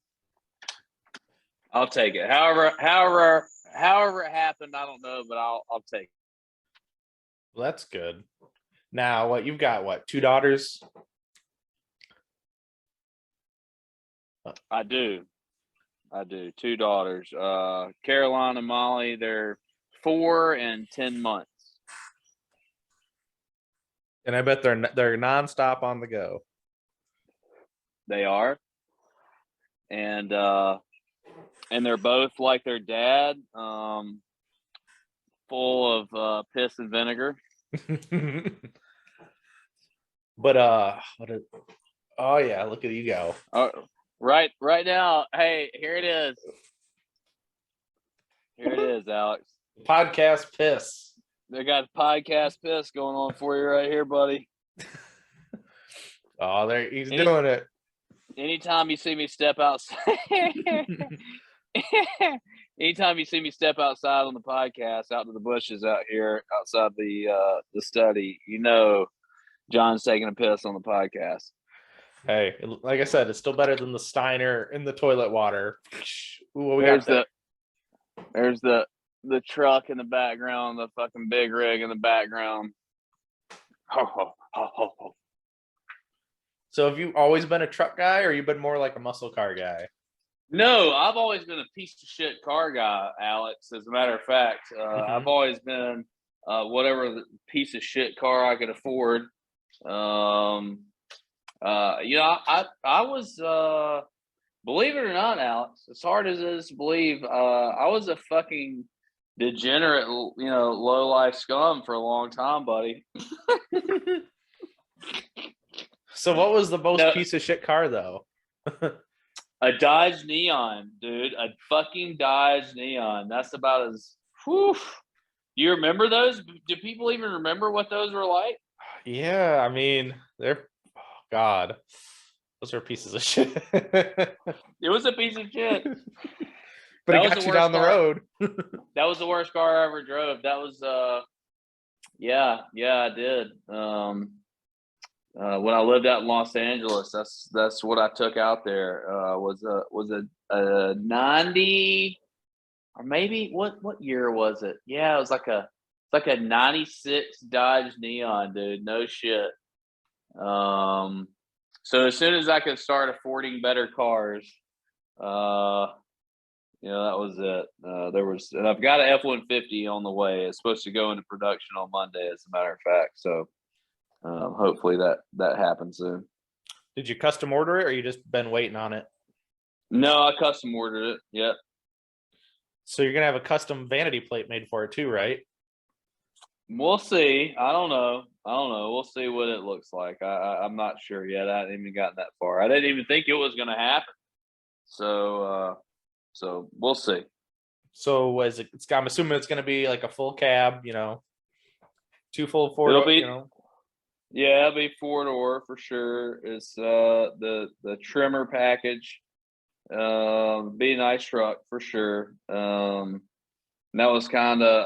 I'll take it. However it happened, I don't know, but I'll take it. Well, that's good. Now, you've got 2 daughters? I do 2 daughters. Caroline and Molly, they're 4 and 10 months. And I bet they're nonstop on the go. They are, and they're both like their dad, full of piss and vinegar. But oh yeah, look at you go. Right now, hey, here it is. Here it is, Alex. Podcast piss. They got podcast piss going on for you right here, buddy. Oh, there he's doing it. Anytime you see me step outside, anytime you see me step outside on the podcast, out to the bushes out here outside the study, John's taking a piss on the podcast. Hey, like I said, it's still better than the Steiner in the toilet water. Ooh, There's the truck in the background, the fucking big rig in the background. Ho, ho, ho, ho, ho. So have you always been a truck guy, or you've been more like a muscle car guy? No, I've always been a piece of shit car guy, Alex. As a matter of fact, I've always been whatever the piece of shit car I could afford. I was, believe it or not, Alex, as hard as it is to believe, I was a fucking degenerate, low life scum for a long time, buddy. So what was the most piece of shit car though? A Dodge Neon, dude. A fucking Dodge Neon. That's about as. Whew. Do you remember those? Do people even remember what those were like? Yeah, I mean, they're God. Those are pieces of shit. It was a piece of shit. But it got you down the road. That was the worst car I ever drove. That was yeah, I did. When I lived out in Los Angeles, that's what I took out there. Was a 90, or maybe what year was it? Yeah, it was like a 96 Dodge Neon, dude. No shit. So as soon as I could start affording better cars, that was it. And I've got an F-150 on the way. It's supposed to go into production on Monday, as a matter of fact. So hopefully that happens soon. Did you custom order it, or you just been waiting on it? No, I custom ordered it. Yep. So you're gonna have a custom vanity plate made for it too, right? We'll see. I don't know. We'll see what it looks like. I'm not sure yet. I haven't even gotten that far. I didn't even think it was going to happen. So we'll see. So I'm assuming it's going to be like a full cab, 2 full 4. It'll be, yeah, it'll be 4-door for sure. It's the trimmer package. Be a nice truck for sure. That was kind of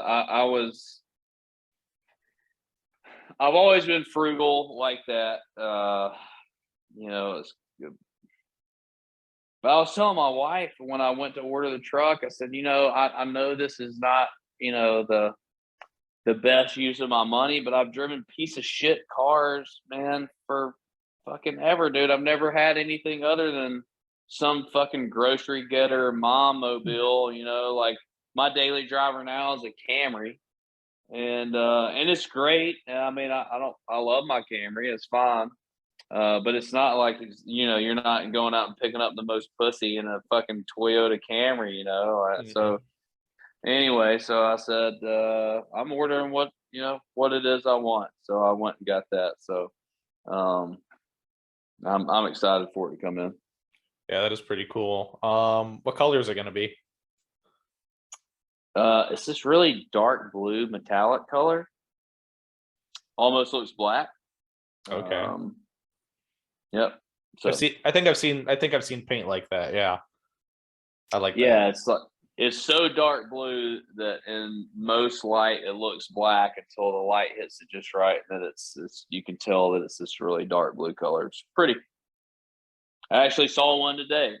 I've always been frugal like that. It's good. But I was telling my wife when I went to order the truck, I said, I know this is not, the best use of my money, but I've driven piece of shit cars, man, for fucking ever, dude. I've never had anything other than some fucking grocery getter mom mobile, like my daily driver now is a Camry, and it's great. I mean, I love my Camry. It's fine. But it's not like you're not going out and picking up the most pussy in a fucking Toyota Camry, So anyway, so I said I'm ordering what it is I want. So I went and got that. So I'm excited for it to come in. Yeah, that is pretty cool. What color is it going to be? It's this really dark blue metallic color. Almost looks black. Okay. Yep. So I think I've seen paint like that. Yeah. I like that. Yeah, it's so dark blue that in most light it looks black until the light hits it just right, and then it's you can tell that it's this really dark blue color. It's pretty. I actually saw one today.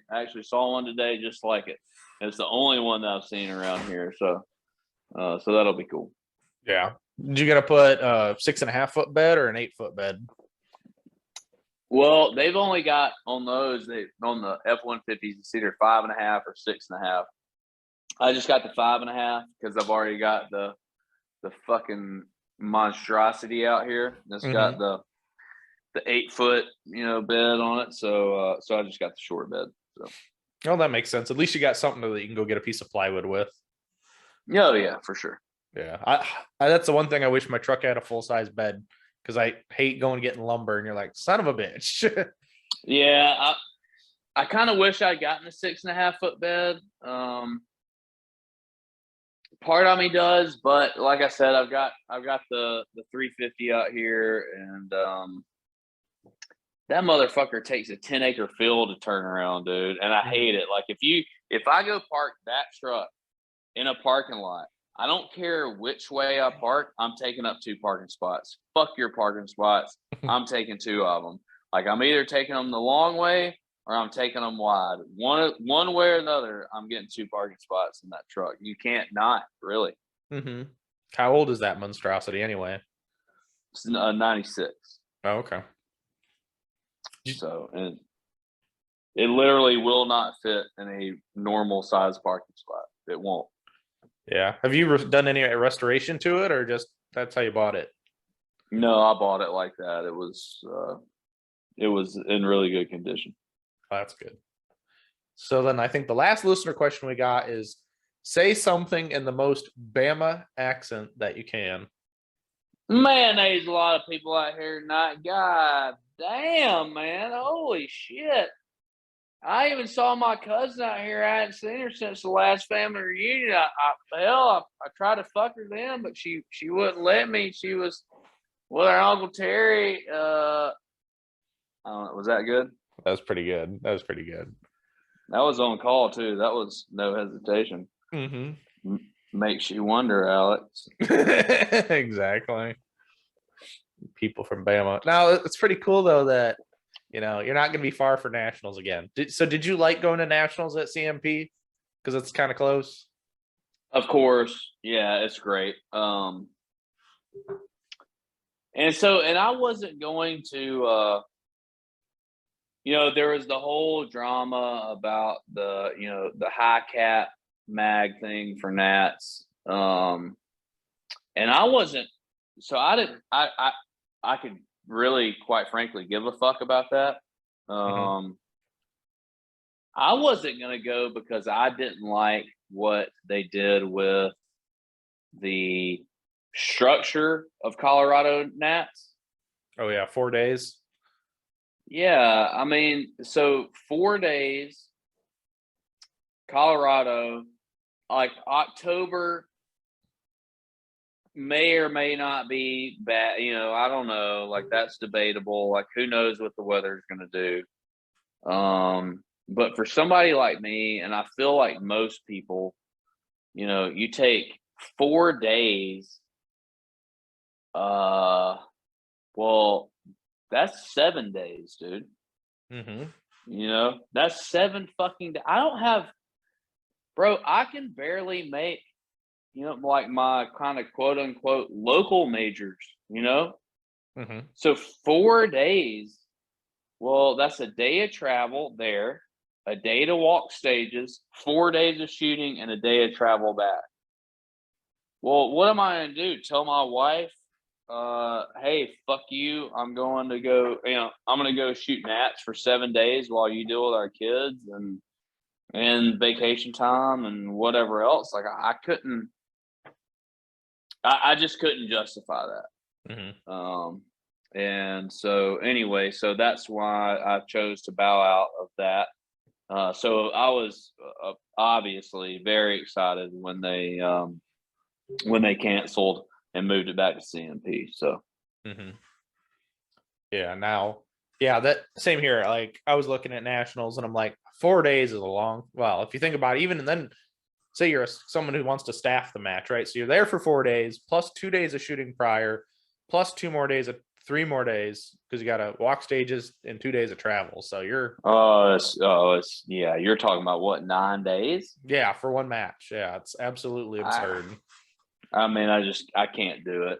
Just like it. It's the only one that I've seen around here. So that'll be cool. Yeah. Did you gotta put a 6.5 foot bed or an 8 foot bed? Well, they've only got on those on the F-150s. It's either 5.5 or 6.5. I just got the 5.5 because I've already got the fucking monstrosity out here. It's got the 8 foot bed on it. So I just got the short bed. So. Oh, that makes sense. At least you got something that you can go get a piece of plywood with. Oh yeah, for sure. Yeah, I that's the one thing I wish my truck had a full size bed, because I hate going getting lumber and you're like, son of a bitch. Yeah, I kind of wish I'd gotten a 6.5 foot bed. Part of me does, but like I said, I've got the 350 out here, and that motherfucker takes a 10-acre field to turn around, dude, and I hate it. Like if I go park that truck in a parking lot, I don't care which way I park, I'm taking up 2 parking spots. Fuck your parking spots. I'm taking 2 of them. Like I'm either taking them the long way or I'm taking them wide. One way or another, I'm getting 2 parking spots in that truck. You can't not, really. Mm-hmm. How old is that monstrosity anyway? It's 96. Oh, okay. So, and it literally will not fit in a normal size parking spot. It won't. Yeah. Have you done any restoration to it, or just that's how you bought it? No, I bought it like that. It was in really good condition. Oh, that's good. So then I think the last listener question we got is, say something in the most BAMA accent that you can. Man, there's a lot of people out here tonight. God damn, man. Holy shit. I even saw my cousin out here. I hadn't seen her since the last family reunion. I tried to fuck her then, but she wouldn't let me. She was with her Uncle Terry. I don't know, was that good? That was pretty good. That was on call too. That was no hesitation. Mm-hmm. Makes you wonder, Alex. Exactly. People from Bama. Now it's pretty cool though that you're not going to be far for nationals again. Did you like going to nationals at CMP because it's kind of close? Of course, yeah, it's great. And I wasn't going to. There was the whole drama about the high cap mag thing for Nats. And I wasn't, so I didn't, I could really, quite frankly, give a fuck about that. I wasn't going to go because I didn't like what they did with the structure of Colorado Nats. Oh yeah, 4 days. Yeah, I mean, so 4 days, Colorado, like October may or may not be bad. I don't know. Like that's debatable. Like who knows what the weather's going to do. But for somebody like me, and I feel like most people, you take 4 days. Well, that's 7 days, dude. Mm-hmm. That's 7 fucking days. I don't have, bro, I can barely make, like my kind of quote unquote local majors, Mm-hmm. So 4 days, well, that's a day of travel there, a day to walk stages, 4 days of shooting, and a day of travel back. Well, what am I gonna do? Tell my wife, hey, fuck you. I'm going to go, I'm gonna go shoot gnats for 7 days while you deal with our kids and vacation time and whatever else. Like I couldn't, I just couldn't justify that. And so anyway, so that's why I chose to bow out of that. So I was obviously very excited when they canceled and moved it back to CMP. So, that same here. Like I was looking at nationals and I'm like, 4 days is a long. Well, if you think about it, even and then say you're someone who wants to staff the match, right? So you're there for 4 days plus 2 days of shooting prior, plus 2 more days of 3 more days because you got to walk stages and 2 days of travel. So you're you're talking about what, 9 days? Yeah, for one match. Yeah, it's absolutely absurd. I mean, I can't do it.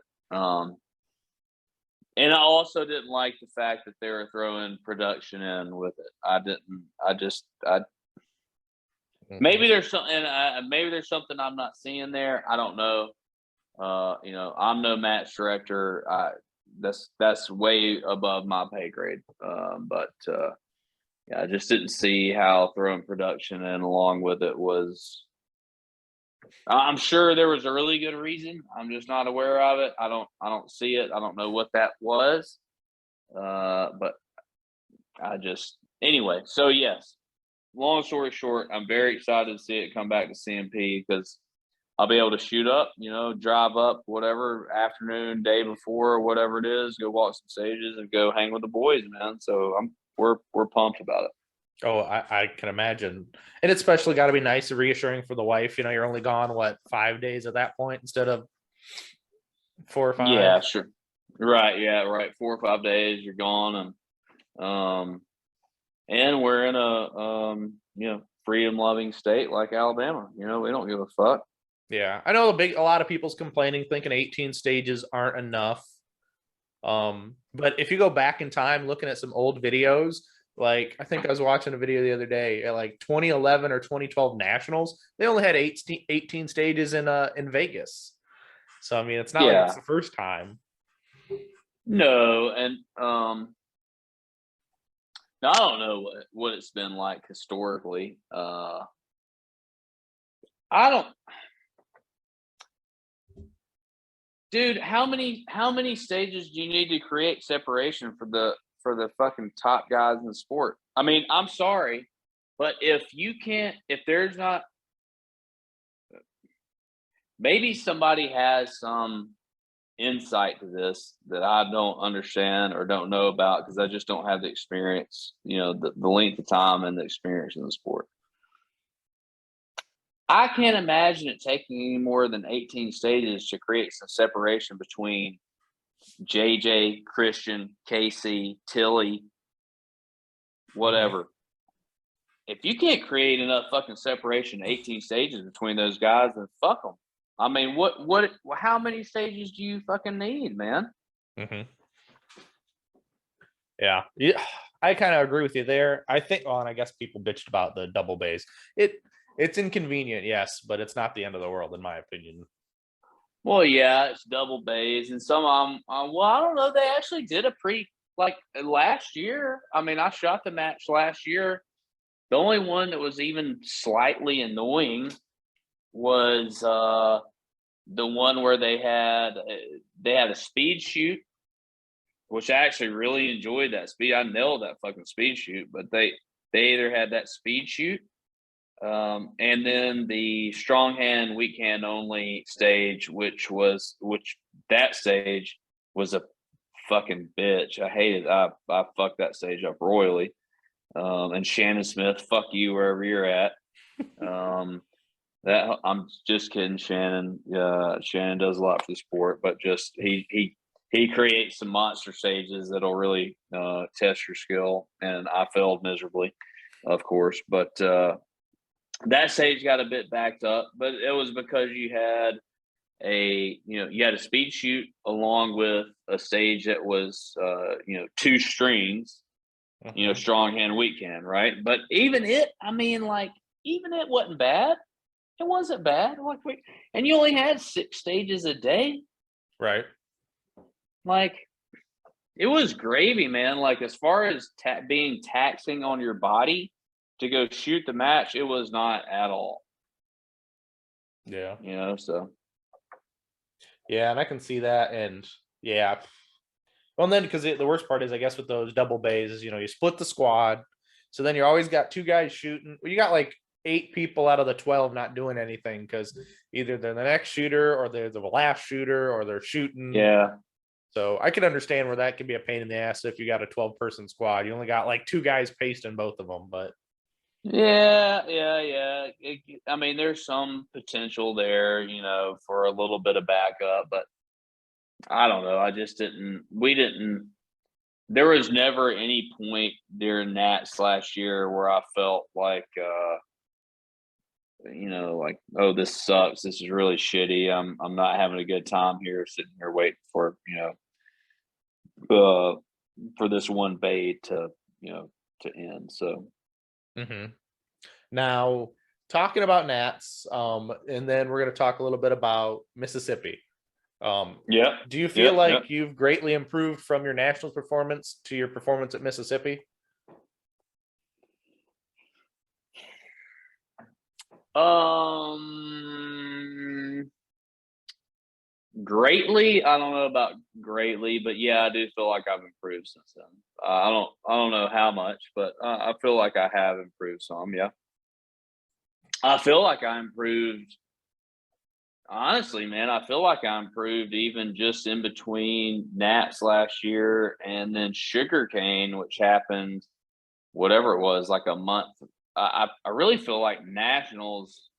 And I also didn't like the fact that they were throwing production in with it. Maybe there's something I'm not seeing there. I don't know. I'm no match director. That's way above my pay grade. I just didn't see how throwing production in along with it was. I'm sure there was a really good reason. I'm just not aware of it. I don't see it. I don't know what that was. But anyway. So yes. Long story short, I'm very excited to see it come back to CMP because I'll be able to shoot up, drive up, whatever, afternoon, day before, whatever it is, go walk some stages and go hang with the boys, man. So we're pumped about it. Oh, I can imagine. And it's especially got to be nice and reassuring for the wife. You're only gone, 5 days at that point instead of 4 or 5? Yeah, sure. Right. Yeah, right. 4 or 5 days, you're gone. And we're in a, freedom-loving state like Alabama. We don't give a fuck. Yeah. I know a lot of people's complaining, thinking 18 stages aren't enough. But if you go back in time, looking at some old videos, like I think I was watching a video the other day at like 2011 or 2012 nationals, they only had 18 stages in Vegas. So I mean, it's not like it's the first time. No, and I don't know what it's been like historically. I don't, dude. How many stages do you need to create separation for the fucking top guys in the sport? I mean, I'm sorry, but if there's not, maybe somebody has some insight to this that I don't understand or don't know about because I just don't have the experience, the length of time and the experience in the sport. I can't imagine it taking any more than 18 stages to create some separation between JJ, Christian, Casey, Tilly, whatever. If you can't create enough fucking separation, 18 stages between those guys, then fuck them. I mean, how many stages do you fucking need, man? Yeah, I kind of agree with you there. I think, and I guess people bitched about the double bays. It's inconvenient, yes, but it's not the end of the world, in my opinion. Well, yeah, it's double bays, and some of them, well, I don't know. They actually did a last year. I mean, I shot the match last year. The only one that was even slightly annoying was the one where they had a speed shoot, which I actually really enjoyed that speed. I nailed that fucking speed shoot, but they either had that speed shoot, and then the strong hand, weak hand only stage, which that stage was a fucking bitch. I hated. I fucked that stage up royally. And Shannon Smith, fuck you wherever you're at. That I'm just kidding, Shannon. Shannon does a lot for the sport, but just he creates some monster stages that'll really test your skill. And I failed miserably, of course. But that stage got a bit backed up, but it was because you had a speed shoot along with a stage that was 2 strings. strong hand, weak hand, right? But even it, I mean, like, even it wasn't bad. It wasn't bad. Like, and you only had 6 stages a day. Right. Like, it was gravy, man. Like, as far as being taxing on your body to go shoot the match, it was not at all. Yeah. So. Yeah, and I can see that, and yeah. Well, and then because the worst part is, I guess, with those double bays, is, you split the squad, so then you always got 2 guys shooting. Well, you got like 8 people out of the 12 not doing anything because either they're the next shooter or they're the last shooter or they're shooting. Yeah. So I can understand where that can be a pain in the ass if you got a 12-person squad. You only got like 2 guys pasting both of them, but. Yeah. I mean, there's some potential there, for a little bit of backup, but I don't know. I just there was never any point during that/year where I felt like, like, oh, this sucks. This is really shitty. I'm not having a good time here, sitting here waiting for, for this one bay to end. So. Mm-hmm. Now, talking about Nats, and then we're going to talk a little bit about Mississippi. Yeah. Do you feel like you've greatly improved from your nationals performance to your performance at Mississippi? Greatly, I don't know about greatly, but yeah, I do feel like I've improved since then. I don't know how much, but I feel like I have improved some. Yeah, I feel like I improved. Honestly, man, I feel like I improved even just in between Nats last year and then Sugarcane, which happened, whatever it was, like a month. I really feel like nationals.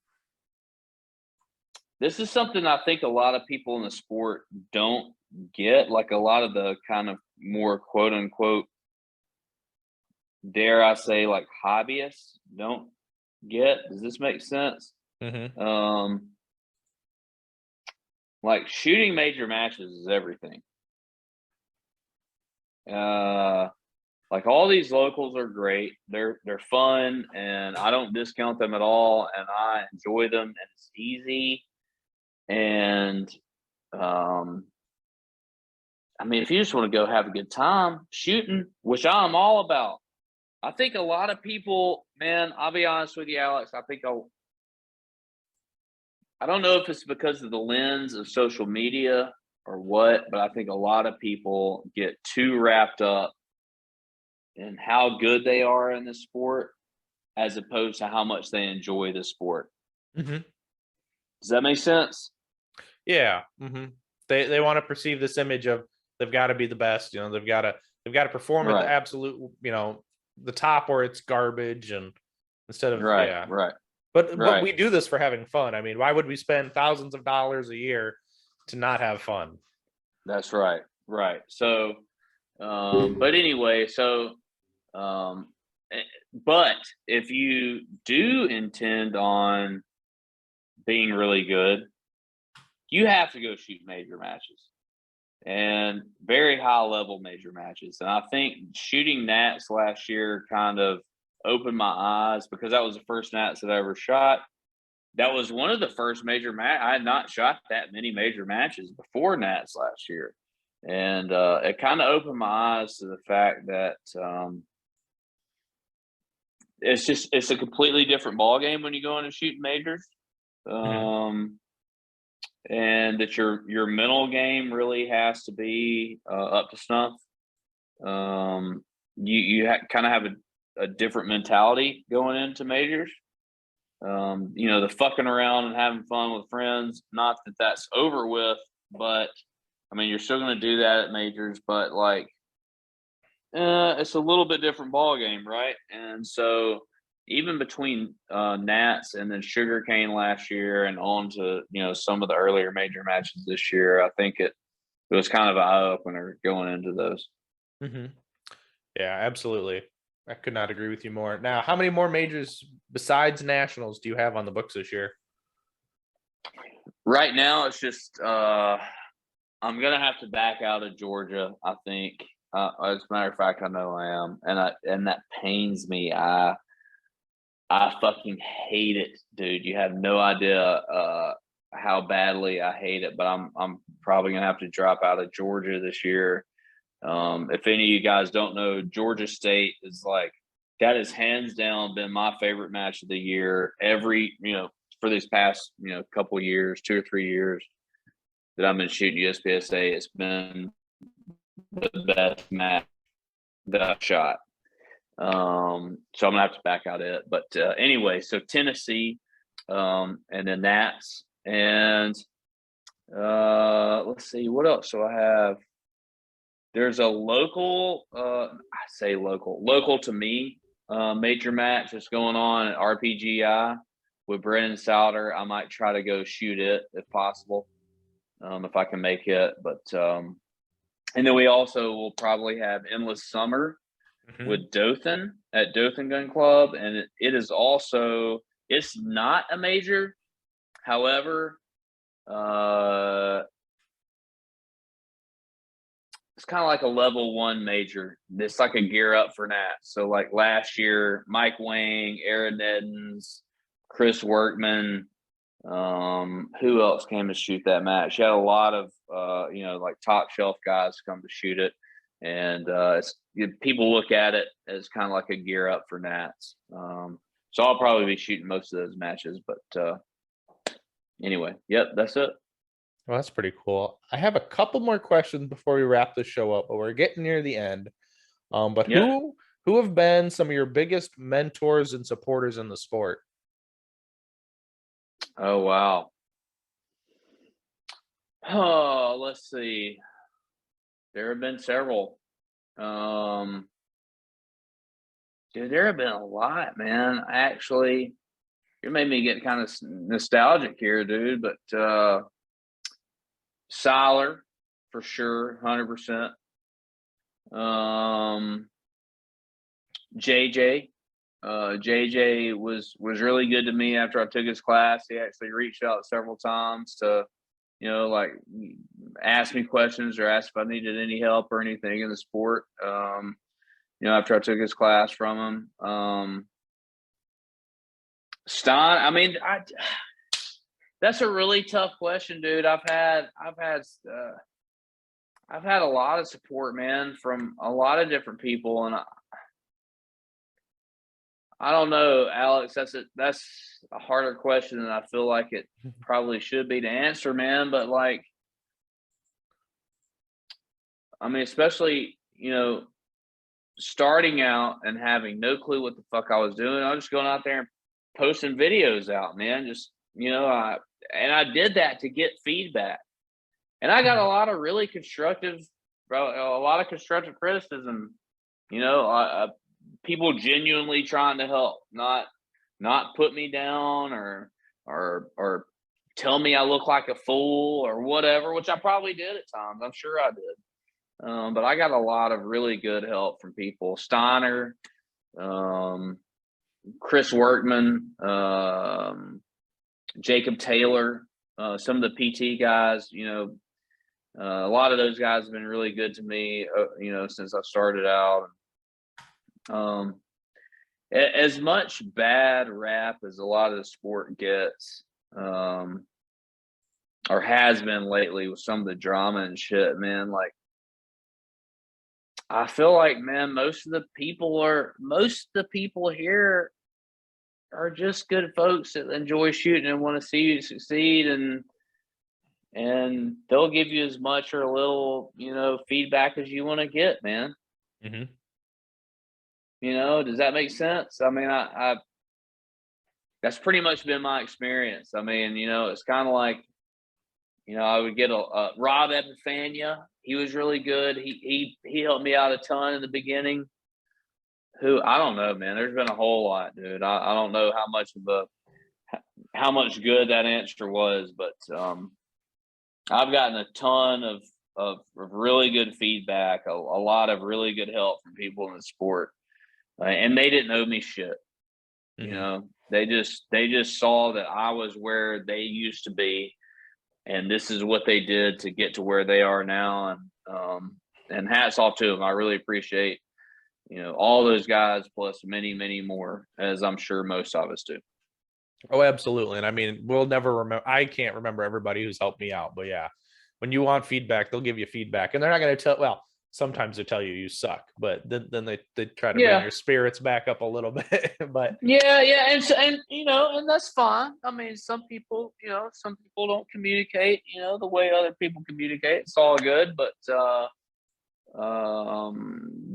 This is something I think a lot of people in the sport don't get. Like, a lot of the kind of more quote unquote, dare I say, like, hobbyists don't get. Does this make sense? Mm-hmm. Like, shooting major matches is everything. Like, all these locals are great. They're fun, and I don't discount them at all, and I enjoy them, and it's easy. And I mean, if you just want to go have a good time shooting, which I'm all about, I think a lot of people, man, I'll be honest with you, Alex, I don't know if it's because of the lens of social media or what, but I think a lot of people get too wrapped up in how good they are in the sport as opposed to how much they enjoy the sport. Mm-hmm. Does that make sense? Yeah. Mm-hmm. They want to perceive this image of they've got to be the best. They've got to perform at the absolute, the top, or it's garbage, and instead of right. But we do this for having fun. I mean, why would we spend thousands of dollars a year to not have fun? That's right. Right. So, but anyway, but if you do intend on being really good, you have to go shoot major matches, and very high level major matches. And I think shooting Nats last year kind of opened my eyes, because that was the first Nats that I ever shot. That was one of the first major I had not shot that many major matches before Nats last year. And it kind of opened my eyes to the fact that it's a completely different ball game when you go in and shoot majors. And that your mental game really has to be up to snuff. You kind of have a different mentality going into majors. The fucking around and having fun with friends, not that that's over with, but I mean, you're still going to do that at majors, but like, it's a little bit different ball game, right? And so even between Nats and then Sugarcane last year and on to some of the earlier major matches this year, I think it was kind of an eye opener going into those. Mm-hmm. Yeah, absolutely. I could not agree with you more. Now, how many more majors besides nationals do you have on the books this year? Right now, it's just I'm gonna have to back out of Georgia, I think. As a matter of fact, I know I am, and that pains me. I fucking hate it, dude. You have no idea how badly I hate it. But I'm probably gonna have to drop out of Georgia this year. If any of you guys don't know, Georgia State is like that has hands down been my favorite match of the year. For these past couple years, 2 or 3 years that I've been shooting USPSA, it's been the best match that I've shot. So I'm gonna have to back out it. But anyway, so Tennessee, and then Nats, and let's see what else. So I have. There's a local, I say local to me, major match that's going on at RPGI with Brennan Souter. I might try to go shoot it if possible, if I can make it. But and then we also will probably have Endless Summer with Dothan at Dothan Gun Club, and it is also, it's not a major, however, it's kind of like a level 1 major. It's like a gear up for Nat. So like last year, Mike Wang, Aaron Eddins, Chris Workman, who else came to shoot that match? You had a lot of like top shelf guys come to shoot it, and people look at it as kind of like a gear up for Nats. So I'll probably be shooting most of those matches. But anyway, yep, that's it. Well, that's pretty cool. I have a couple more questions before we wrap this show up, but we're getting near the end. But Yeah. who have been some of your biggest mentors and supporters in the sport? Oh, wow. Oh, let's see. There have been several. Dude, there have been a lot, man. Actually, you made me get kind of nostalgic here, dude. But Siler, for sure, 100%. JJ. JJ was really good to me after I took his class. He actually reached out several times to, like ask me questions or ask if I needed any help or anything in the sport. After I took his class from him. Stein, I mean, that's a really tough question, dude. I've had a lot of support, man, from a lot of different people, and I don't know, Alex. That's a harder question than I feel like it probably should be to answer, man. But like, I mean, especially starting out and having no clue what the fuck I was doing, I was just going out there and posting videos out, man. Just I did that to get feedback, and I got a lot of really constructive, a lot of constructive criticism. People genuinely trying to help, not put me down or tell me I look like a fool or whatever, which I probably did at times. I'm sure I did. But I got a lot of really good help from people. Steiner, Chris Workman, Jacob Taylor, some of the PT guys, a lot of those guys have been really good to me, since I started out. As much bad rap as a lot of the sport gets, or has been lately with some of the drama and shit, man, like, I feel like, man, most of the people here are just good folks that enjoy shooting and want to see you succeed, and they'll give you as much or a little, feedback as you want to get, man. Mm-hmm. Does that make sense? I mean, I that's pretty much been my experience. I mean, it's kind of like, I would get a Rob Epifania. He was really good. He helped me out a ton in the beginning. Who, I don't know, man. There's been a whole lot, dude. I don't know how much good that answer was, but I've gotten a ton of really good feedback, a lot of really good help from people in the sport, and they didn't owe me shit. Mm-hmm. They just saw that I was where they used to be, and this is what they did to get to where they are now. And hats off to them. I really appreciate, all those guys plus many, many more, as I'm sure most of us do. Oh, absolutely. And I mean, we'll never remember. I can't remember everybody who's helped me out, but yeah, when you want feedback, they'll give you feedback, and they're not going to tell. Well, sometimes they tell you suck, but then they try to bring your spirits back up a little bit. But yeah, and that's fine. I mean, some people don't communicate, the way other people communicate. It's all good, but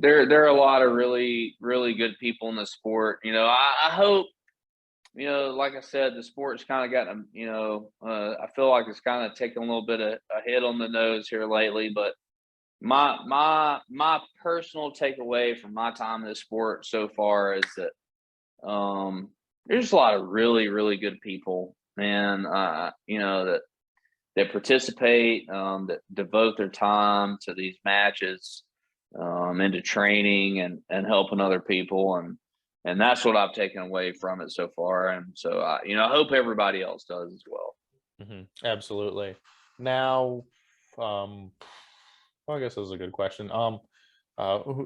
there are a lot of really, really good people in the sport. I hope, like I said, the sport's kind of gotten, I feel like it's kind of taken a little bit of a hit on the nose here lately, but my personal takeaway from my time in the sport so far is that there's a lot of really, really good people, man, that participate, that devote their time to these matches, into training and helping other people. And that's what I've taken away from it so far. And so, I hope everybody else does as well. Mm-hmm. Absolutely. Now, well, I guess this is a good question.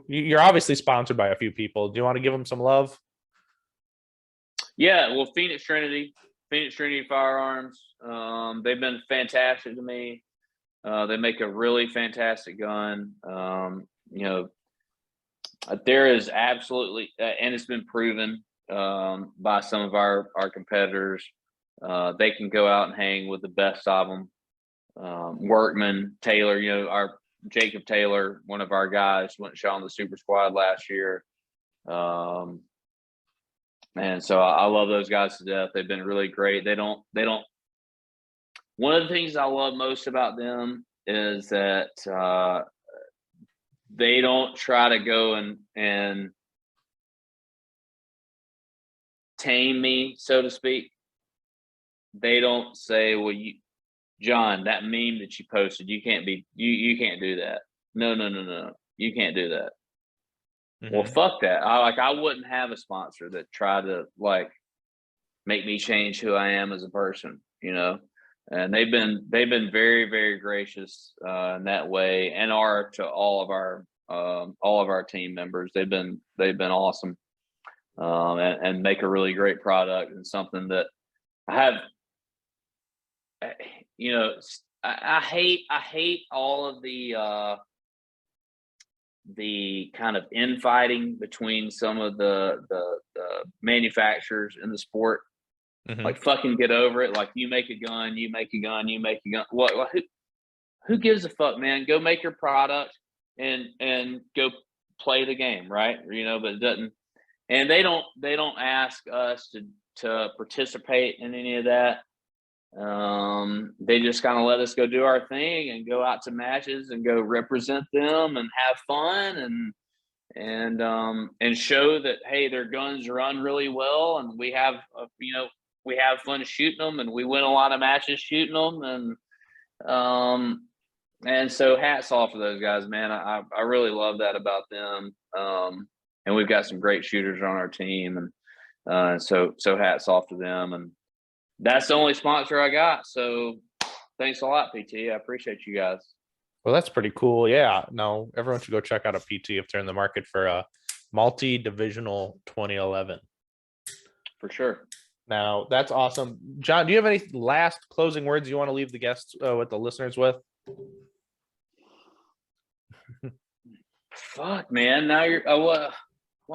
You're obviously sponsored by a few people. Do you want to give them some love? Yeah, well, Phoenix Trinity Firearms. They've been fantastic to me. They make a really fantastic gun. There is absolutely, and it's been proven by some of our competitors. They can go out and hang with the best of them. Workman, Taylor, our Jacob Taylor, one of our guys, went and shot on the Super Squad last year. And so I love those guys to death. They've been really great. They don't. One of the things I love most about them is that they don't try to go and tame me, so to speak. They don't say, well, John, that meme that you posted, you can't do that. No. You can't do that. Mm-hmm. Well, fuck that. I wouldn't have a sponsor that tried to make me change who I am as a person, and they've been very, very gracious in that way, and are to all of our team members. They've been awesome, and make a really great product, and something that I have. I hate all of the kind of infighting between some of the manufacturers in the sport. Mm-hmm. Fucking get over it. You make a gun, you make a gun. What? Who gives a fuck, man? Go make your product and go play the game, right? But it doesn't. And they don't ask us to participate in any of that. They just kind of let us go do our thing and go out to matches and go represent them and have fun and show that, hey, their guns run really well, and we have fun shooting them, and we win a lot of matches shooting them, and so hats off to those guys, man. I really love that about them, and we've got some great shooters on our team, and so hats off to them. And that's the only sponsor I got. So thanks a lot, PT. I appreciate you guys. Well, that's pretty cool. Yeah. No, everyone should go check out a PT if they're in the market for a multi-divisional 2011. For sure. Now, that's awesome. John, do you have any last closing words you want to leave the guests with the listeners with? Fuck, man. Now you're well,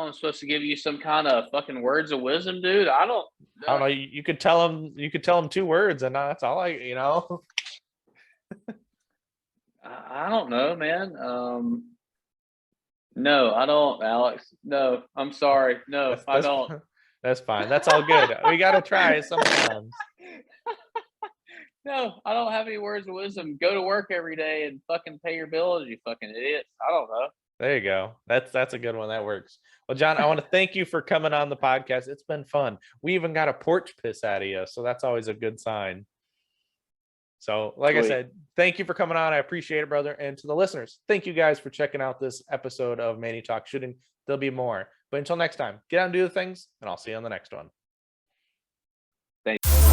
I'm supposed to give you some kind of fucking words of wisdom, dude. I don't know. You could tell them 2 words, and that's all I don't know, man. No, I don't, Alex. No, I'm sorry. No, I don't. That's fine. That's all good. We got to try sometimes. No, I don't have any words of wisdom. Go to work every day and fucking pay your bills, you fucking idiots. I don't know. There you go. That's a good one. That works. Well, John, I want to thank you for coming on the podcast. It's been fun. We even got a porch piss out of you, so that's always a good sign. So, like I said, thank you for coming on. I appreciate it, brother. And to the listeners, thank you guys for checking out this episode of Manny Talk Shooting. There'll be more. But until next time, get out and do the things, and I'll see you on the next one. Thanks.